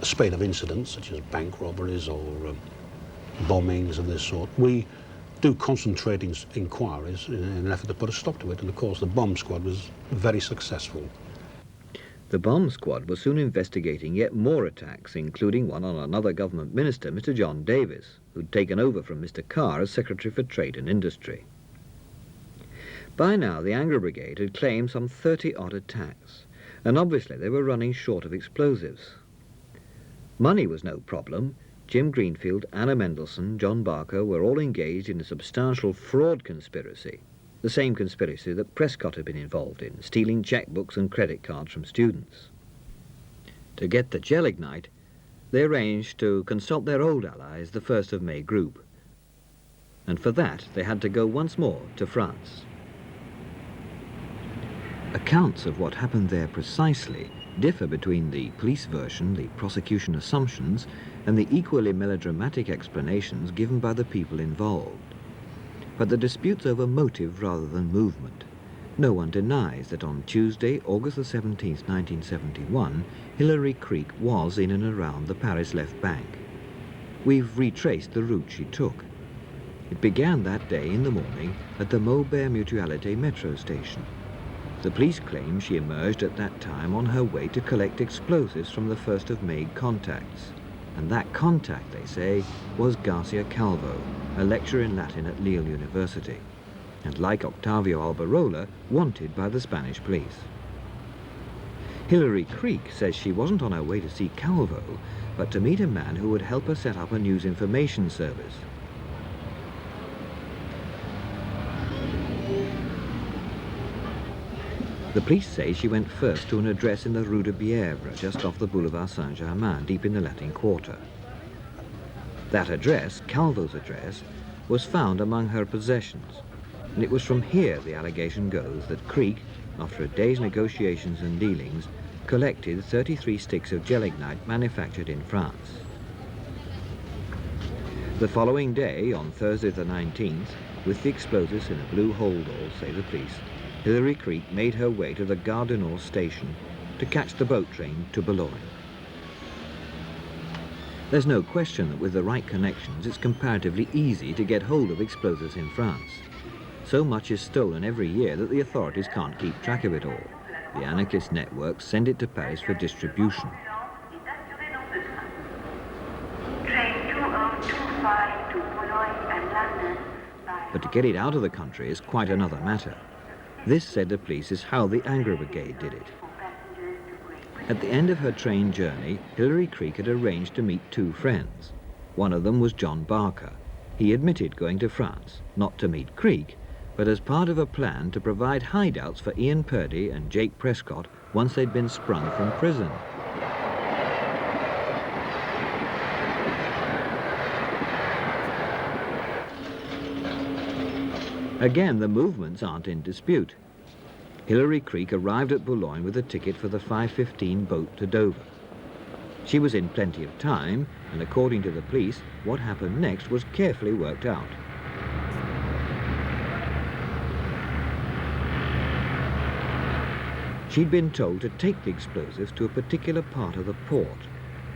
spate of incidents, such as bank robberies or bombings of this sort, we do concentrating inquiries in an effort to put a stop to it, and of course the bomb squad was very successful. The bomb squad was soon investigating yet more attacks, including one on another government minister, Mr. John Davis, who'd taken over from Mr. Carr as Secretary for Trade and Industry. By now, the Angry Brigade had claimed some 30-odd attacks, and obviously they were running short of explosives. Money was no problem. Jim Greenfield, Anna Mendelsohn, John Barker were all engaged in a substantial fraud conspiracy, the same conspiracy that Prescott had been involved in, stealing checkbooks and credit cards from students. To get the gelignite, they arranged to consult their old allies, the 1st of May group, and for that they had to go once more to France. Accounts of what happened there precisely differ between the police version, the prosecution assumptions, and the equally melodramatic explanations given by the people involved. But the dispute's over motive rather than movement. No one denies that on Tuesday, August the 17th, 1971, Hilary Creek was in and around the Paris left bank. We've retraced the route she took. It began that day in the morning at the Maubert Mutualité metro station. The police claim she emerged at that time on her way to collect explosives from the 1st of May contacts. And that contact, they say, was Garcia Calvo, a lecturer in Latin at Lille University, and like Octavio Alberola, wanted by the Spanish police. Hilary Creek says she wasn't on her way to see Calvo, but to meet a man who would help her set up a news information service. The police say she went first to an address in the Rue de Bièvre, just off the Boulevard Saint-Germain, deep in the Latin Quarter. That address, Calvo's address, was found among her possessions, and it was from here, the allegation goes, that Creek, after a day's negotiations and dealings, collected 33 sticks of gelignite manufactured in France. The following day, on Thursday the 19th, with the explosives in a blue holdall, say the police, Hilary Creek made her way to the Gare du Nord station to catch the boat train to Boulogne. There's no question that with the right connections it's comparatively easy to get hold of explosives in France. So much is stolen every year that the authorities can't keep track of it all. The anarchist networks send it to Paris for distribution. But to get it out of the country is quite another matter. This, said the police, is how the Angry Brigade did it. At the end of her train journey, Hilary Creek had arranged to meet two friends. One of them was John Barker. He admitted going to France, not to meet Creek, but as part of a plan to provide hideouts for Ian Purdy and Jake Prescott once they'd been sprung from prison. Again, the movements aren't in dispute. Hilary Creek arrived at Boulogne with a ticket for the 5:15 boat to Dover. She was in plenty of time, and according to the police, what happened next was carefully worked out. She'd been told to take the explosives to a particular part of the port,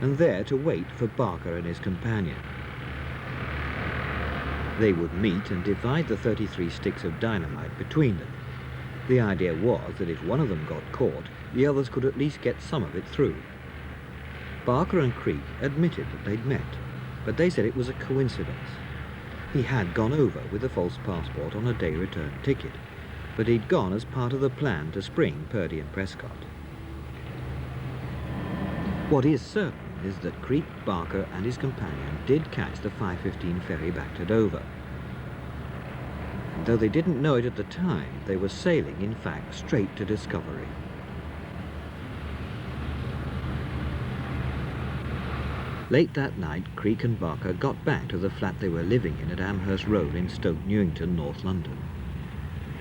and there to wait for Barker and his companion. They would meet and divide the 33 sticks of dynamite between them. The idea was that if one of them got caught, the others could at least get some of it through. Barker and Creek admitted that they'd met, but they said it was a coincidence. He had gone over with a false passport on a day return ticket, but he'd gone as part of the plan to spring Purdy and Prescott. What is certain is that Creek, Barker and his companion did catch the 5:15 ferry back to Dover. And though they didn't know it at the time, they were sailing, in fact, straight to discovery. Late that night, Creek and Barker got back to the flat they were living in at Amherst Road in Stoke Newington, North London.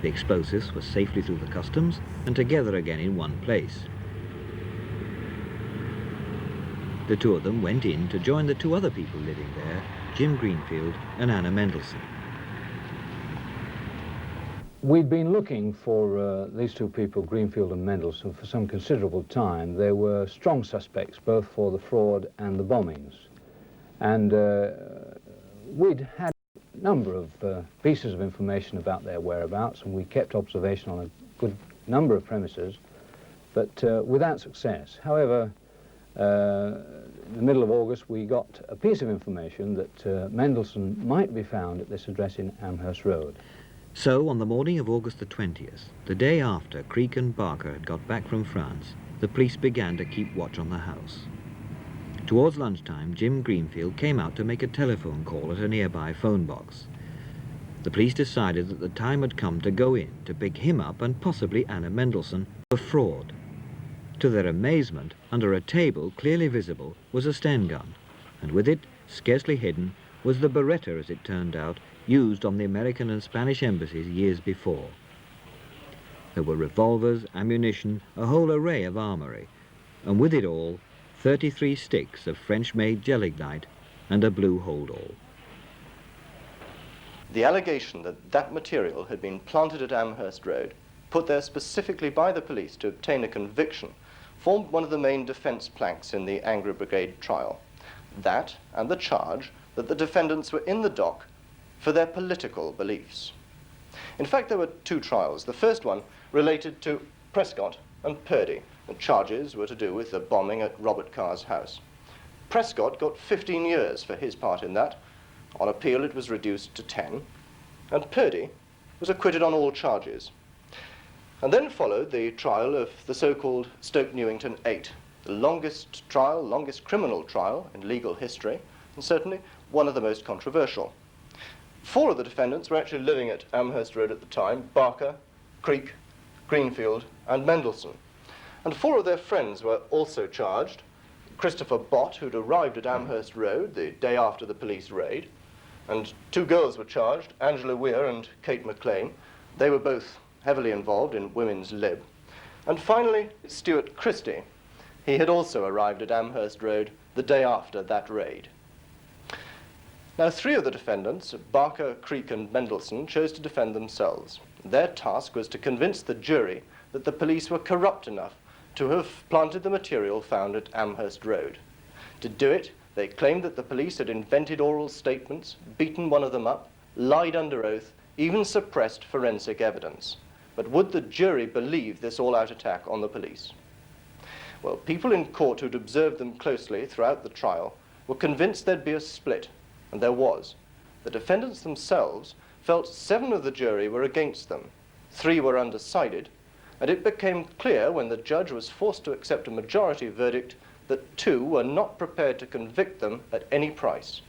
The explosives were safely through the customs and together again in one place. The two of them went in to join the two other people living there, Jim Greenfield and Anna Mendelssohn. We'd been looking for these two people, Greenfield and Mendelssohn, for some considerable time. They were strong suspects, both for the fraud and the bombings. And we'd had a number of pieces of information about their whereabouts, and we kept observation on a good number of premises, but without success. However, in the middle of August, we got a piece of information that Mendelssohn might be found at this address in Amherst Road. So, on the morning of August the 20th, the day after Creek and Barker had got back from France, the police began to keep watch on the house. Towards lunchtime, Jim Greenfield came out to make a telephone call at a nearby phone box. The police decided that the time had come to go in to pick him up and possibly Anna Mendelssohn for fraud. To their amazement, under a table clearly visible was a Sten gun, and with it, scarcely hidden, was the Beretta, as it turned out, used on the American and Spanish embassies years before. There were revolvers, ammunition, a whole array of armoury, and with it all, 33 sticks of French-made gelignite and a blue hold-all. The allegation that that material had been planted at Amherst Road, put there specifically by the police to obtain a conviction, formed one of the main defence planks in the Angry Brigade trial. That, and the charge that the defendants were in the dock for their political beliefs. In fact, there were two trials. The first one related to Prescott and Purdy. The charges were to do with the bombing at Robert Carr's house. Prescott got 15 years for his part in that. On appeal, it was reduced to 10. And Purdy was acquitted on all charges. And then followed the trial of the so-called Stoke Newington 8, the longest trial, longest criminal trial in legal history, and certainly one of the most controversial. 4 of the defendants were actually living at Amherst Road at the time: Barker, Creek, Greenfield, and Mendelssohn. And 4 of their friends were also charged. Christopher Bott, who'd arrived at Amherst Road the day after the police raid, and 2 girls were charged, Angela Weir and Kate McLean. They were both heavily involved in women's lib. And finally, Stuart Christie. He had also arrived at Amherst Road the day after that raid. Now, 3 of the defendants, Barker, Creek, and Mendelssohn, chose to defend themselves. Their task was to convince the jury that the police were corrupt enough to have planted the material found at Amherst Road. To do it, they claimed that the police had invented oral statements, beaten one of them up, lied under oath, even suppressed forensic evidence. But would the jury believe this all-out attack on the police? Well, people in court who'd observed them closely throughout the trial were convinced there'd be a split. And there was. The defendants themselves felt 7 of the jury were against them, 3 were undecided, and it became clear when the judge was forced to accept a majority verdict that 2 were not prepared to convict them at any price.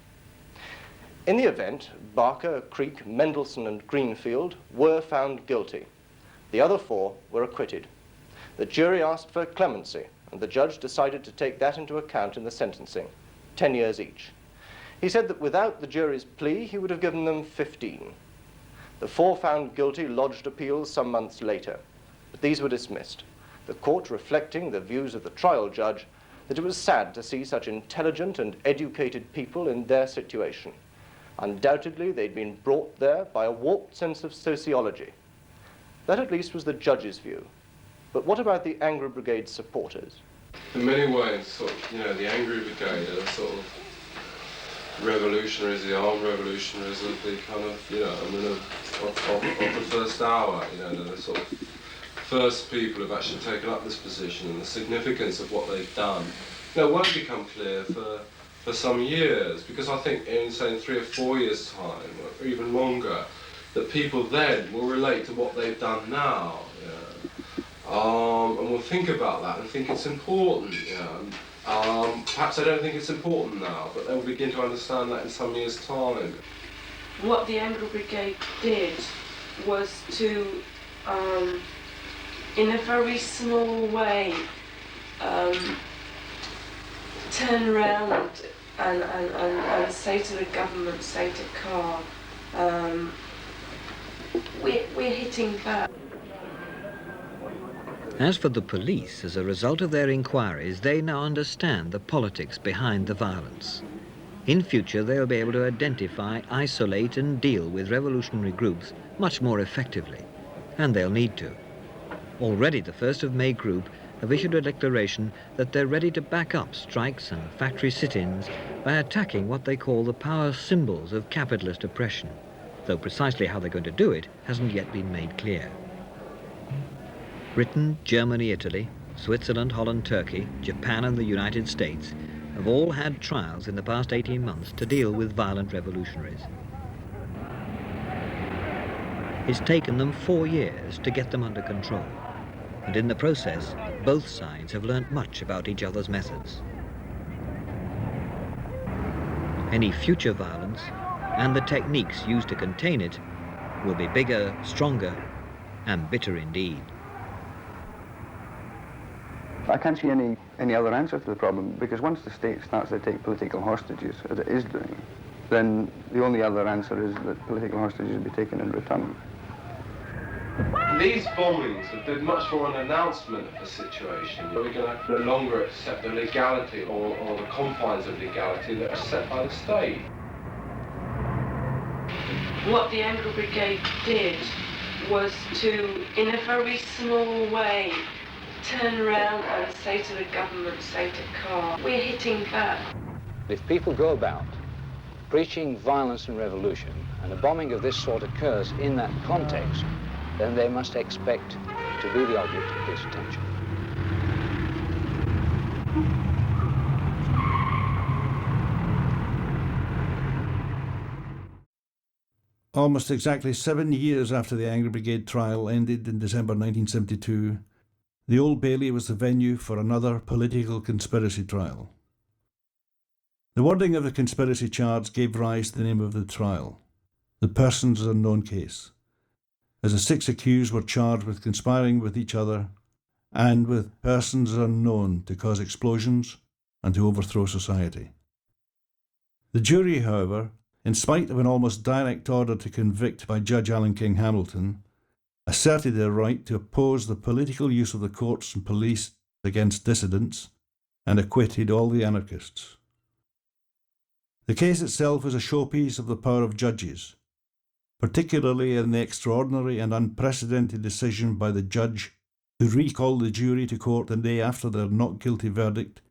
In the event, Barker, Creek, Mendelssohn, and Greenfield were found guilty. The other 4 were acquitted. The jury asked for clemency, and the judge decided to take that into account in the sentencing, 10 years each. He said that without the jury's plea, he would have given them 15. The 4 found guilty lodged appeals some months later, but these were dismissed, the court reflecting the views of the trial judge that it was sad to see such intelligent and educated people in their situation. Undoubtedly, they'd been brought there by a warped sense of sociology. That at least was the judge's view. But what about the Angry Brigade supporters? In many ways, sort of, the Angry Brigade are sort of revolutionaries, the armed revolutionaries of the kind of, of the first hour, they're the sort of first people who've actually taken up this position, and the significance of what they've done, won't become clear for some years, because I think in, say, 3 or 4 years' time, or even longer, that people then will relate to what they've done now, and will think about that and think it's important, Perhaps I don't think it's important now, but they'll begin to understand that in some years' time. What the Angry Brigade did was to, in a very small way, turn around and say to the government, say to Carr, we're hitting back. As for the police, as a result of their inquiries, they now understand the politics behind the violence. In future, they'll be able to identify, isolate and deal with revolutionary groups much more effectively, and they'll need to. Already the 1st of May group have issued a declaration that they're ready to back up strikes and factory sit-ins by attacking what they call the power symbols of capitalist oppression, though precisely how they're going to do it hasn't yet been made clear. Britain, Germany, Italy, Switzerland, Holland, Turkey, Japan and the United States have all had trials in the past 18 months to deal with violent revolutionaries. It's taken them 4 years to get them under control, and in the process, both sides have learnt much about each other's methods. Any future violence and the techniques used to contain it will be bigger, stronger, and bitter indeed. I can't see any other answer to the problem, because once the state starts to take political hostages, as it is doing, then the only other answer is that political hostages will be taken in return. These bombings have been much more an announcement of the situation. We're going to no longer accept the legality or the confines of legality that are set by the state. What the Angry Brigade did was to, in a very small way, turn around and say to the government, say to Carr, we're hitting back. If people go about preaching violence and revolution, and a bombing of this sort occurs in that context, then they must expect to be the object of police attention. Almost exactly 7 years after the Angry Brigade trial ended in December 1972, the Old Bailey was the venue for another political conspiracy trial. The wording of the conspiracy charge gave rise to the name of the trial, the Persons Unknown case, as the 6 accused were charged with conspiring with each other and with persons unknown to cause explosions and to overthrow society. The jury, however, in spite of an almost direct order to convict by Judge Alan King Hamilton, asserted their right to oppose the political use of the courts and police against dissidents and acquitted all the anarchists. The case itself was a showpiece of the power of judges, particularly in the extraordinary and unprecedented decision by the judge who recalled the jury to court the day after their not guilty verdict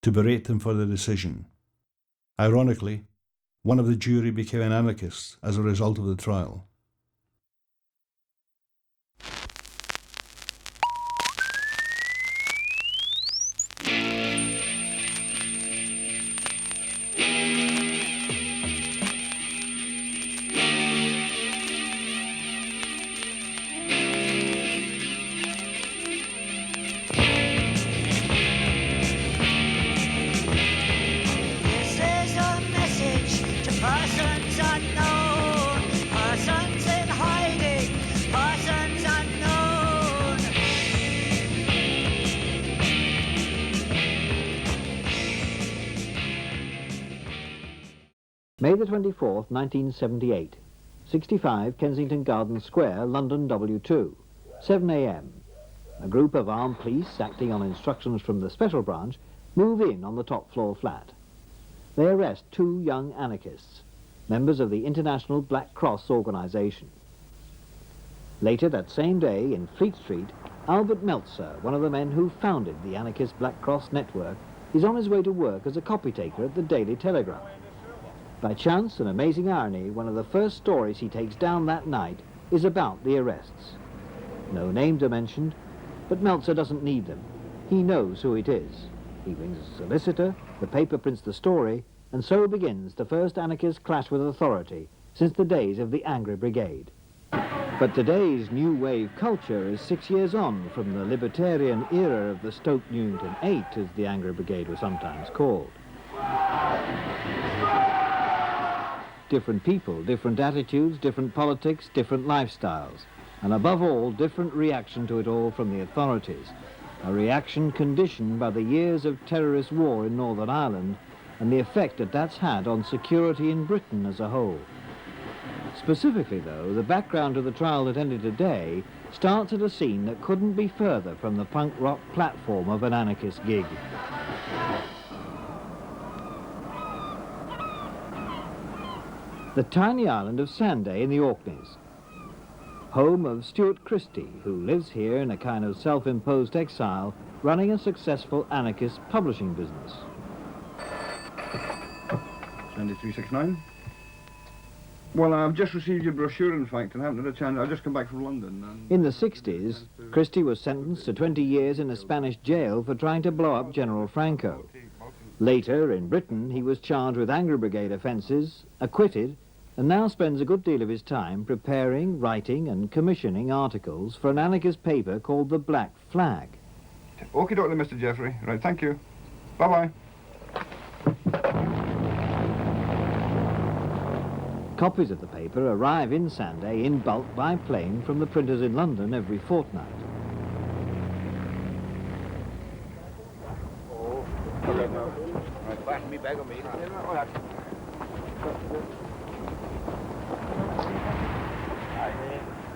to berate them for the decision. Ironically, one of the jury became an anarchist as a result of the trial. May the 24th, 1978. 65 Kensington Gardens Square, London W2. 7 a.m. A group of armed police, acting on instructions from the Special Branch, move in on the top floor flat. They arrest 2 young anarchists, members of the International Black Cross Organization. Later that same day, in Fleet Street, Albert Meltzer, one of the men who founded the anarchist Black Cross network, is on his way to work as a copy taker at the Daily Telegraph. By chance and amazing irony, one of the first stories he takes down that night is about the arrests. No names are mentioned, but Meltzer doesn't need them. He knows who it is. He brings a solicitor, the paper prints the story, and so begins the first anarchist clash with authority since the days of the Angry Brigade. For But today's new wave culture is 6 years on from the libertarian era of the Stoke Newington 8, as the Angry Brigade was sometimes called. Different people, different attitudes, different politics, different lifestyles, and above all, different reaction to it all from the authorities. A reaction conditioned by the years of terrorist war in Northern Ireland and the effect that that's had on security in Britain as a whole. Specifically, though, the background of the trial that ended today starts at a scene that couldn't be further from the punk rock platform of an anarchist gig. The tiny island of Sanday in the Orkneys, home of Stuart Christie, who lives here in a kind of self-imposed exile, running a successful anarchist publishing business. Sandy 369. Well, I've just received your brochure, in fact, and haven't had a chance. I've just come back from London. And in the 60s, Christie was sentenced to 20 years in a Spanish jail for trying to blow up General Franco. Later, in Britain, he was charged with Angry Brigade offences, acquitted, and now spends a good deal of his time preparing, writing and commissioning articles for an anarchist paper called the Black Flag. Okie dokie, Mr. Jeffrey. Right, thank you. Bye-bye. Copies of the paper arrive in Sanday in bulk by plane from the printers in London every fortnight.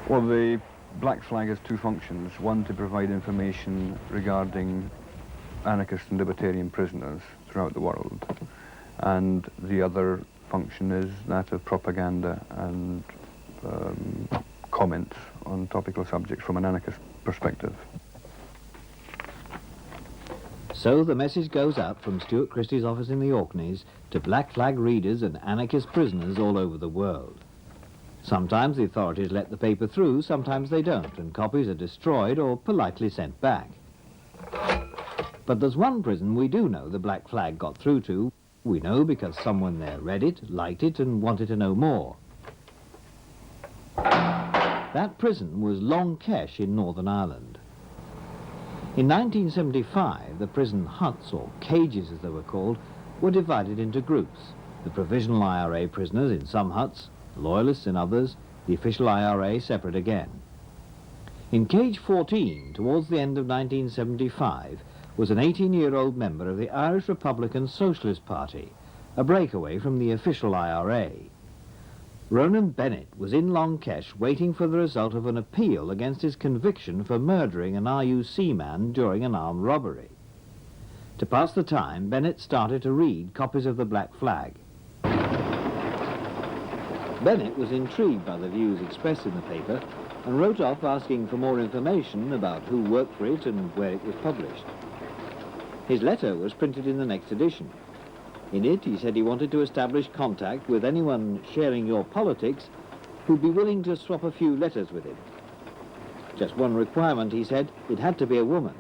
Well, the Black Flag has two functions. One, to provide information regarding anarchist and libertarian prisoners throughout the world. And the other function is that of propaganda and comments on topical subjects from an anarchist perspective. So the message goes out from Stuart Christie's office in the Orkneys to Black Flag readers and anarchist prisoners all over the world. Sometimes the authorities let the paper through, sometimes they don't, and copies are destroyed or politely sent back. But there's one prison we do know the Black Flag got through to. We know because someone there read it, liked it, and wanted to know more. That prison was Long Kesh in Northern Ireland. In 1975, the prison huts, or cages as they were called, were divided into groups. The provisional IRA prisoners in some huts, the loyalists in others, the official IRA separate again. In cage 14, towards the end of 1975, was an 18-year-old member of the Irish Republican Socialist Party, a breakaway from the official IRA. Ronan Bennett was in Long Kesh waiting for the result of an appeal against his conviction for murdering an RUC man during an armed robbery. To pass the time, Bennett started to read copies of the Black Flag. Bennett was intrigued by the views expressed in the paper and wrote off asking for more information about who worked for it and where it was published. His letter was printed in the next edition. In it, he said he wanted to establish contact with anyone sharing your politics who'd be willing to swap a few letters with him. Just one requirement, he said, it had to be a woman.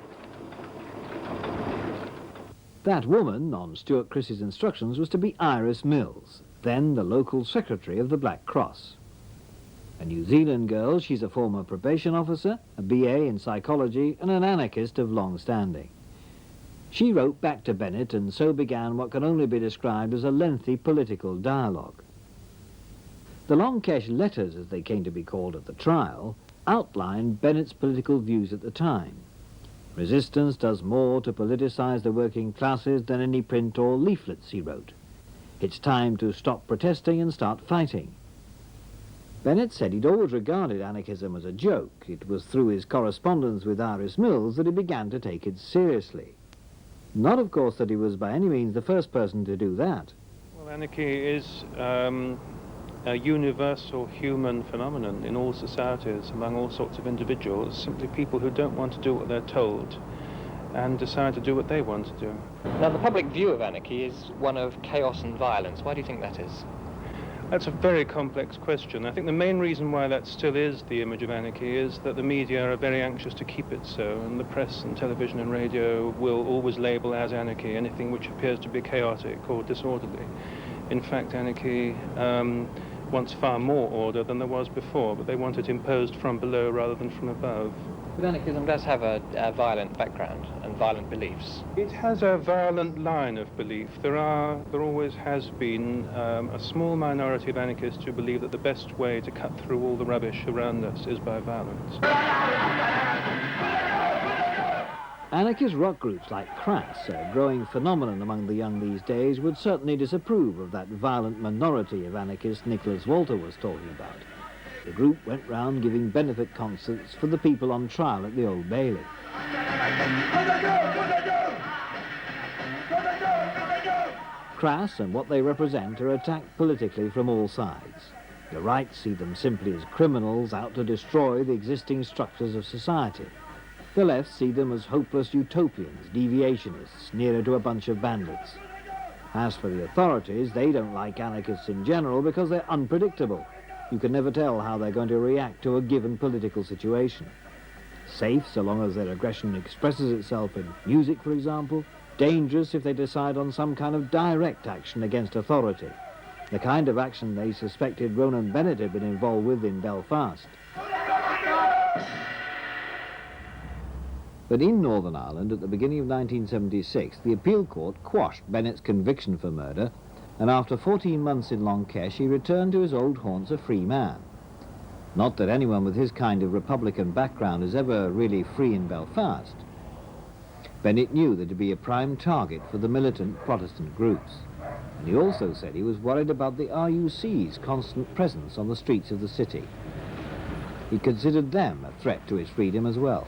That woman, on Stuart Christie's instructions, was to be Iris Mills, then the local secretary of the Black Cross. A New Zealand girl, she's a former probation officer, a BA in psychology, and an anarchist of long standing. She wrote back to Bennett, and so began what can only be described as a lengthy political dialogue. The Long Kesh letters, as they came to be called at the trial, outlined Bennett's political views at the time. Resistance does more to politicize the working classes than any print or leaflets, he wrote. It's time to stop protesting and start fighting. Bennett said he'd always regarded anarchism as a joke. It was through his correspondence with Iris Mills that he began to take it seriously. Not, of course, that he was by any means the first person to do that. Well, anarchy is a universal human phenomenon in all societies, among all sorts of individuals, simply people who don't want to do what they're told and decide to do what they want to do. Now, the public view of anarchy is one of chaos and violence. Why do you think that is? That's a very complex question. I think the main reason why that still is the image of anarchy is that the media are very anxious to keep it so, and the press and television and radio will always label as anarchy anything which appears to be chaotic or disorderly. In fact, anarchy wants far more order than there was before, but they want it imposed from below rather than from above. But anarchism does have a violent background and violent beliefs. It has a violent line of belief. There always has been a small minority of anarchists who believe that the best way to cut through all the rubbish around us is by violence. Anarchist rock groups like Crass, a growing phenomenon among the young these days, would certainly disapprove of that violent minority of anarchists Nicholas Walter was talking about. The group went round giving benefit concerts for the people on trial at the Old Bailey. Crass and what they represent are attacked politically from all sides. The right see them simply as criminals out to destroy the existing structures of society. The left see them as hopeless utopians, deviationists, nearer to a bunch of bandits. As for the authorities, they don't like anarchists in general because they're unpredictable. You can never tell how they're going to react to a given political situation. Safe so long as their aggression expresses itself in music, for example. Dangerous if they decide on some kind of direct action against authority. The kind of action they suspected Ronan Bennett had been involved with in Belfast. But in Northern Ireland at the beginning of 1976, the appeal court quashed Bennett's conviction for murder, and after 14 months in Long Kesh, he returned to his old haunts a free man. Not that anyone with his kind of Republican background is ever really free in Belfast. Bennett knew that to be a prime target for the militant Protestant groups, and he also said he was worried about the RUC's constant presence on the streets of the city. He considered them a threat to his freedom as well.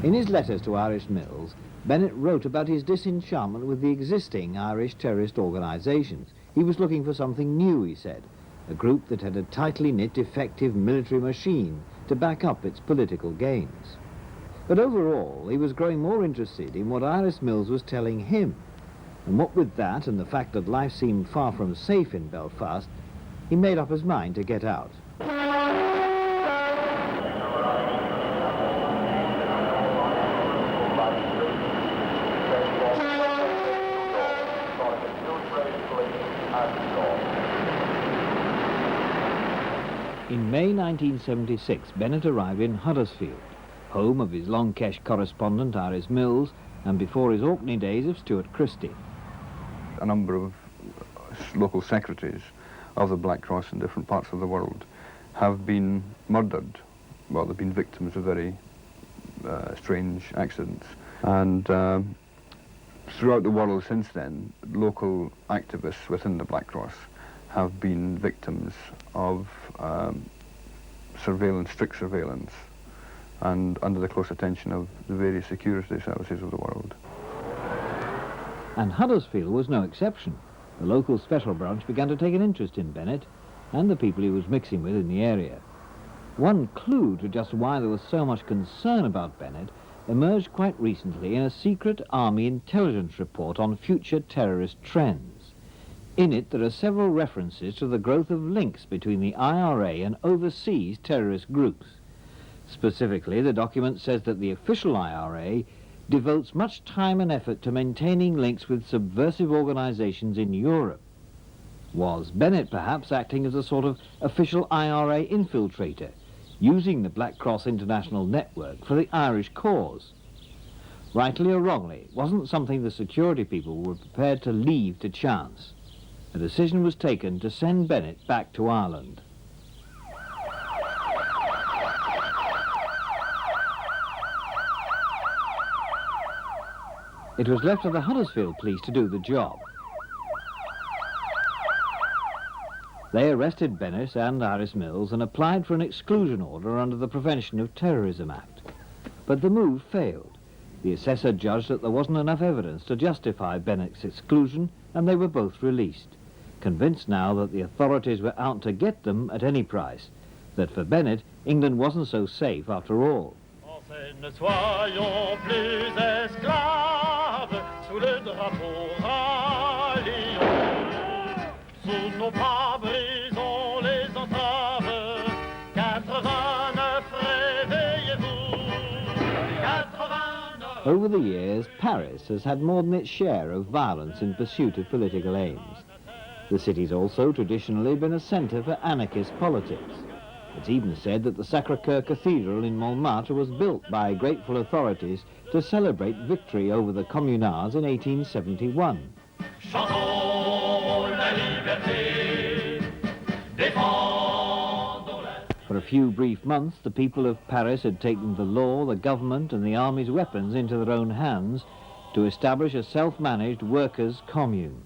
In his letters to Irish Mills, Bennett wrote about his disenchantment with the existing Irish terrorist organisations. He was looking for something new, he said, a group that had a tightly knit, effective military machine to back up its political gains. But overall, he was growing more interested in what Irish Mills was telling him. And what with that and the fact that life seemed far from safe in Belfast, he made up his mind to get out. In May 1976, Bennett arrived in Huddersfield, home of his Long Kesh correspondent Irish Mills, and before his Orkney days of Stuart Christie. A number of local secretaries of the Black Cross in different parts of the world have been murdered. Well, they've been victims of very strange accidents. And throughout the world since then, local activists within the Black Cross have been victims of surveillance, strict surveillance, and under the close attention of the various security services of the world. And Huddersfield was no exception. The local special branch began to take an interest in Bennett and the people he was mixing with in the area. One clue to just why there was so much concern about Bennett emerged quite recently in a secret army intelligence report on future terrorist trends. In it, there are several references to the growth of links between the IRA and overseas terrorist groups. Specifically, the document says that the official IRA devotes much time and effort to maintaining links with subversive organizations in Europe. Was Bennett perhaps acting as a sort of official IRA infiltrator, using the Black Cross International Network for the Irish cause? Rightly or wrongly, it wasn't something the security people were prepared to leave to chance. A decision was taken to send Bennett back to Ireland. It was left to the Huddersfield police to do the job. They arrested Bennett and Irish Mills and applied for an exclusion order under the Prevention of Terrorism Act. But the move failed. The assessor judged that there wasn't enough evidence to justify Bennett's exclusion, and they were both released, convinced now that the authorities were out to get them at any price, that for Bennett, England wasn't so safe after all. Ne soyons plus esclaves sous le drapeau rallions. Sous nos pas brisons les entraves. 89, réveillez-vous. 89. Over the years, Paris has had more than its share of violence in pursuit of political aims. The city's also traditionally been a centre for anarchist politics. It's even said that the Sacré-Cœur Cathedral in Montmartre was built by grateful authorities to celebrate victory over the communards in 1871. For a few brief months, the people of Paris had taken the law, the government and the army's weapons into their own hands to establish a self-managed workers' commune.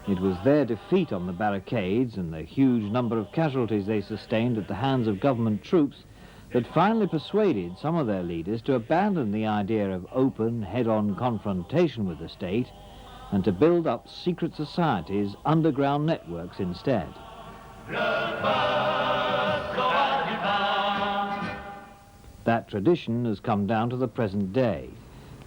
It was their defeat on the barricades and the huge number of casualties they sustained at the hands of government troops that finally persuaded some of their leaders to abandon the idea of open, head-on confrontation with the state and to build up secret societies, underground networks instead. That tradition has come down to the present day.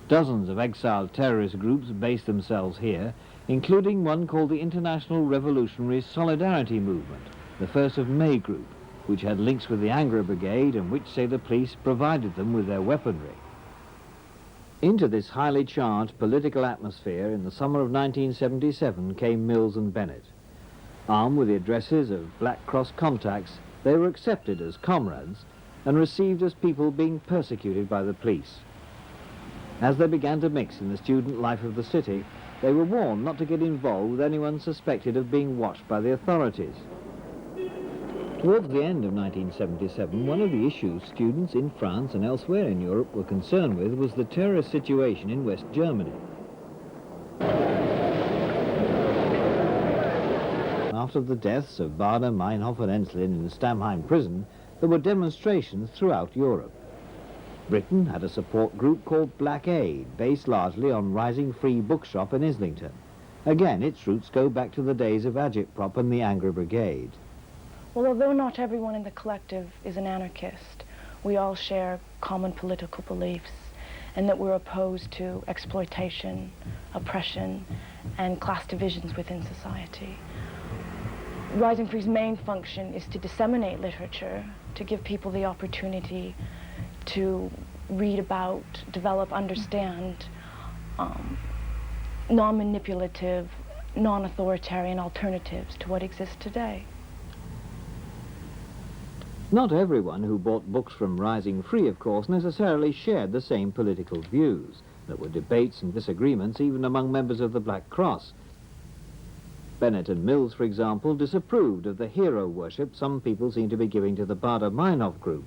Dozens of exiled terrorist groups base themselves here, including one called the International Revolutionary Solidarity Movement, the 1st of May group, which had links with the Angry Brigade and which, say the police, provided them with their weaponry. Into this highly charged political atmosphere in the summer of 1977 came Mills and Bennett. Armed with the addresses of Black Cross contacts, they were accepted as comrades and received as people being persecuted by the police. As they began to mix in the student life of the city, they were warned not to get involved with anyone suspected of being watched by the authorities. Towards the end of 1977, one of the issues students in France and elsewhere in Europe were concerned with was the terrorist situation in West Germany. After the deaths of Bader, Meinhof and Enslin in the Stammheim prison, there were demonstrations throughout Europe. Britain had a support group called Black Aid, based largely on Rising Free Bookshop in Islington. Again, its roots go back to the days of Agitprop and the Angry Brigade. Well, although not everyone in the collective is an anarchist, we all share common political beliefs, and that we're opposed to exploitation, oppression, and class divisions within society. Rising Free's main function is to disseminate literature, to give people the opportunity to read about, develop, understand non-manipulative, non-authoritarian alternatives to what exists today. Not everyone who bought books from Rising Free, of course, necessarily shared the same political views. There were debates and disagreements even among members of the Black Cross. Bennett and Mills, for example, disapproved of the hero worship some people seem to be giving to the Bader-Meinhof group.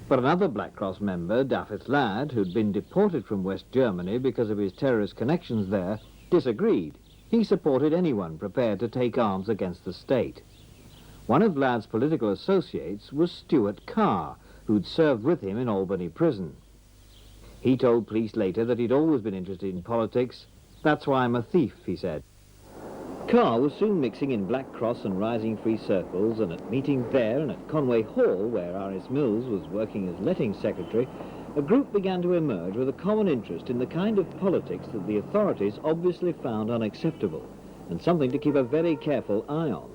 But another Black Cross member, Daffis Ladd, who'd been deported from West Germany because of his terrorist connections there, disagreed. He supported anyone prepared to take arms against the state. One of Ladd's political associates was Stuart Carr, who'd served with him in Albany prison. He told police later that he'd always been interested in politics. "That's why I'm a thief," he said. Carr was soon mixing in Black Cross and Rising Free circles, and at meetings there and at Conway Hall, where R.S. Mills was working as letting secretary, a group began to emerge with a common interest in the kind of politics that the authorities obviously found unacceptable, and something to keep a very careful eye on.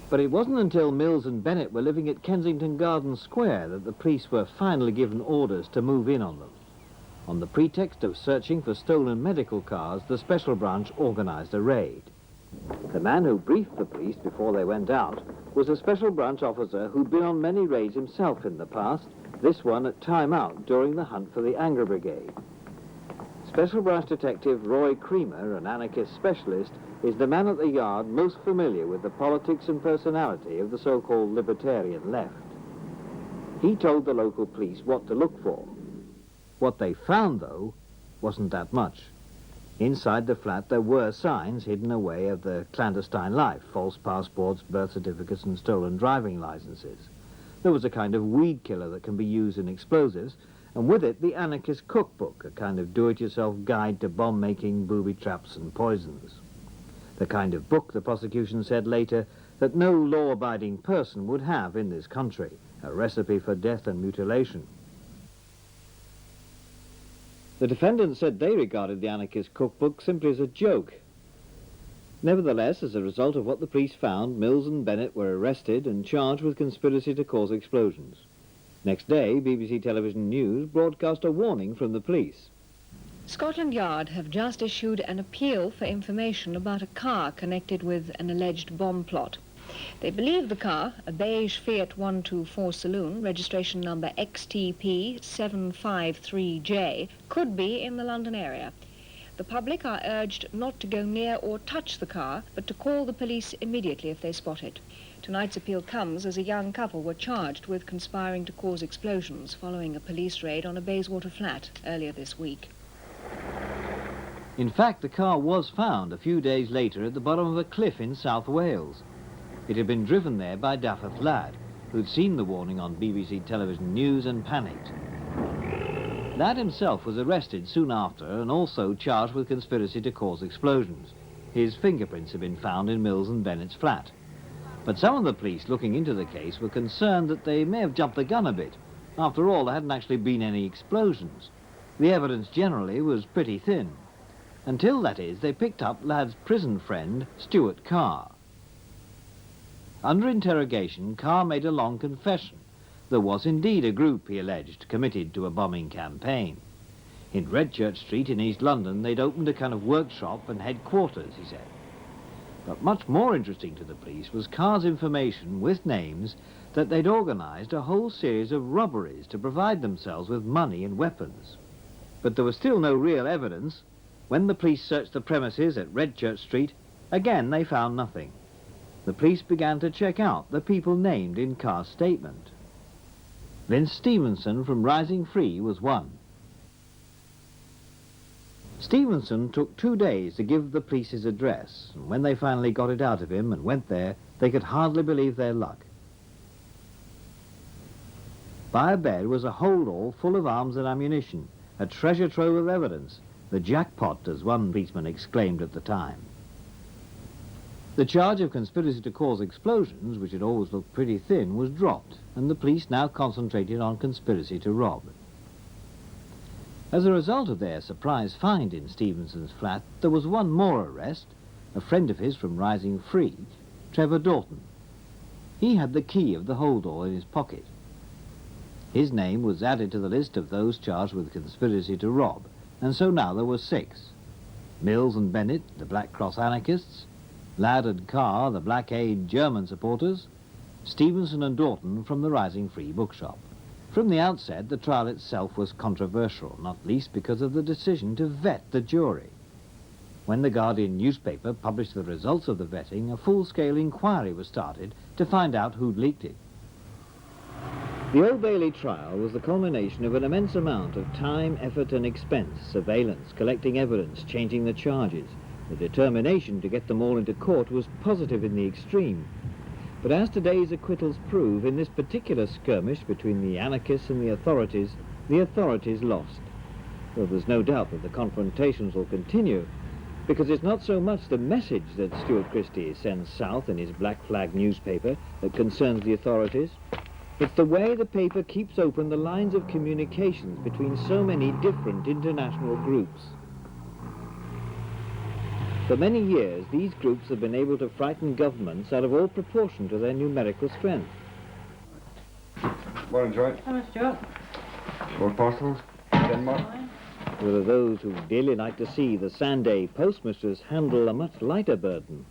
But it wasn't until Mills and Bennett were living at Kensington Gardens Square that the police were finally given orders to move in on them. On the pretext of searching for stolen medical cars, the Special Branch organised a raid. The man who briefed the police before they went out was a Special Branch officer who'd been on many raids himself in the past, this one at time out during the hunt for the Angry Brigade. Special Branch Detective Roy Creamer, an anarchist specialist, is the man at the yard most familiar with the politics and personality of the so-called libertarian left. He told the local police what to look for. What they found, though, wasn't that much. Inside the flat there were signs hidden away of the clandestine life, false passports, birth certificates and stolen driving licenses. There was a kind of weed killer that can be used in explosives, and with it the anarchist cookbook, a kind of do-it-yourself guide to bomb-making, booby traps and poisons. The kind of book, the prosecution said later, that no law-abiding person would have in this country, a recipe for death and mutilation. The defendants said they regarded the anarchist cookbook simply as a joke. Nevertheless, as a result of what the police found, Mills and Bennett were arrested and charged with conspiracy to cause explosions. Next day, BBC Television News broadcast a warning from the police. Scotland Yard have just issued an appeal for information about a car connected with an alleged bomb plot. They believe the car, a beige Fiat 124 saloon, registration number XTP753J, could be in the London area. The public are urged not to go near or touch the car, but to call the police immediately if they spot it. Tonight's appeal comes as a young couple were charged with conspiring to cause explosions following a police raid on a Bayswater flat earlier this week. In fact, the car was found a few days later at the bottom of a cliff in South Wales. It had been driven there by Dafydd Ladd, who'd seen the warning on BBC television news and panicked. Ladd himself was arrested soon after and also charged with conspiracy to cause explosions. His fingerprints had been found in Mills and Bennett's flat. But some of the police looking into the case were concerned that they may have jumped the gun a bit. After all, there hadn't actually been any explosions. The evidence generally was pretty thin. Until, that is, they picked up Ladd's prison friend, Stuart Carr. Under interrogation, Carr made a long confession. There was indeed a group, he alleged, committed to a bombing campaign. In Redchurch Street in East London, they'd opened a kind of workshop and headquarters, he said. But much more interesting to the police was Carr's information, with names, that they'd organised a whole series of robberies to provide themselves with money and weapons. But there was still no real evidence. When the police searched the premises at Redchurch Street, again they found nothing. The police began to check out the people named in Carr's statement. Vince Stevenson from Rising Free was one. Stevenson took 2 days to give the police his address, and when they finally got it out of him and went there, they could hardly believe their luck. By a bed was a holdall full of arms and ammunition, a treasure trove of evidence, the jackpot, as one policeman exclaimed at the time. The charge of conspiracy to cause explosions, which had always looked pretty thin, was dropped, and the police now concentrated on conspiracy to rob. As a result of their surprise find in Stevenson's flat, there was one more arrest, a friend of his from Rising Free, Trevor Doughton. He had the key of the holdall in his pocket. His name was added to the list of those charged with conspiracy to rob, and so now there were 6. Mills and Bennett, the Black Cross anarchists, Ladd and Carr, the Black Aid German supporters, Stevenson and Doughton from the Rising Free bookshop. From the outset, the trial itself was controversial, not least because of the decision to vet the jury. When the Guardian newspaper published the results of the vetting, a full-scale inquiry was started to find out who'd leaked it. The Old Bailey trial was the culmination of an immense amount of time, effort and expense, surveillance, collecting evidence, changing the charges. The determination to get them all into court was positive in the extreme. But as today's acquittals prove, in this particular skirmish between the anarchists and the authorities lost. Though there's no doubt that the confrontations will continue, because it's not so much the message that Stuart Christie sends south in his Black Flag newspaper that concerns the authorities. It's the way the paper keeps open the lines of communications between so many different international groups. For many years, these groups have been able to frighten governments out of all proportion to their numerical strength. Morning, Joy. How much, Joe? 4 parcels, Denmark. There are those who dearly like to see the Sunday postmistress handle a much lighter burden.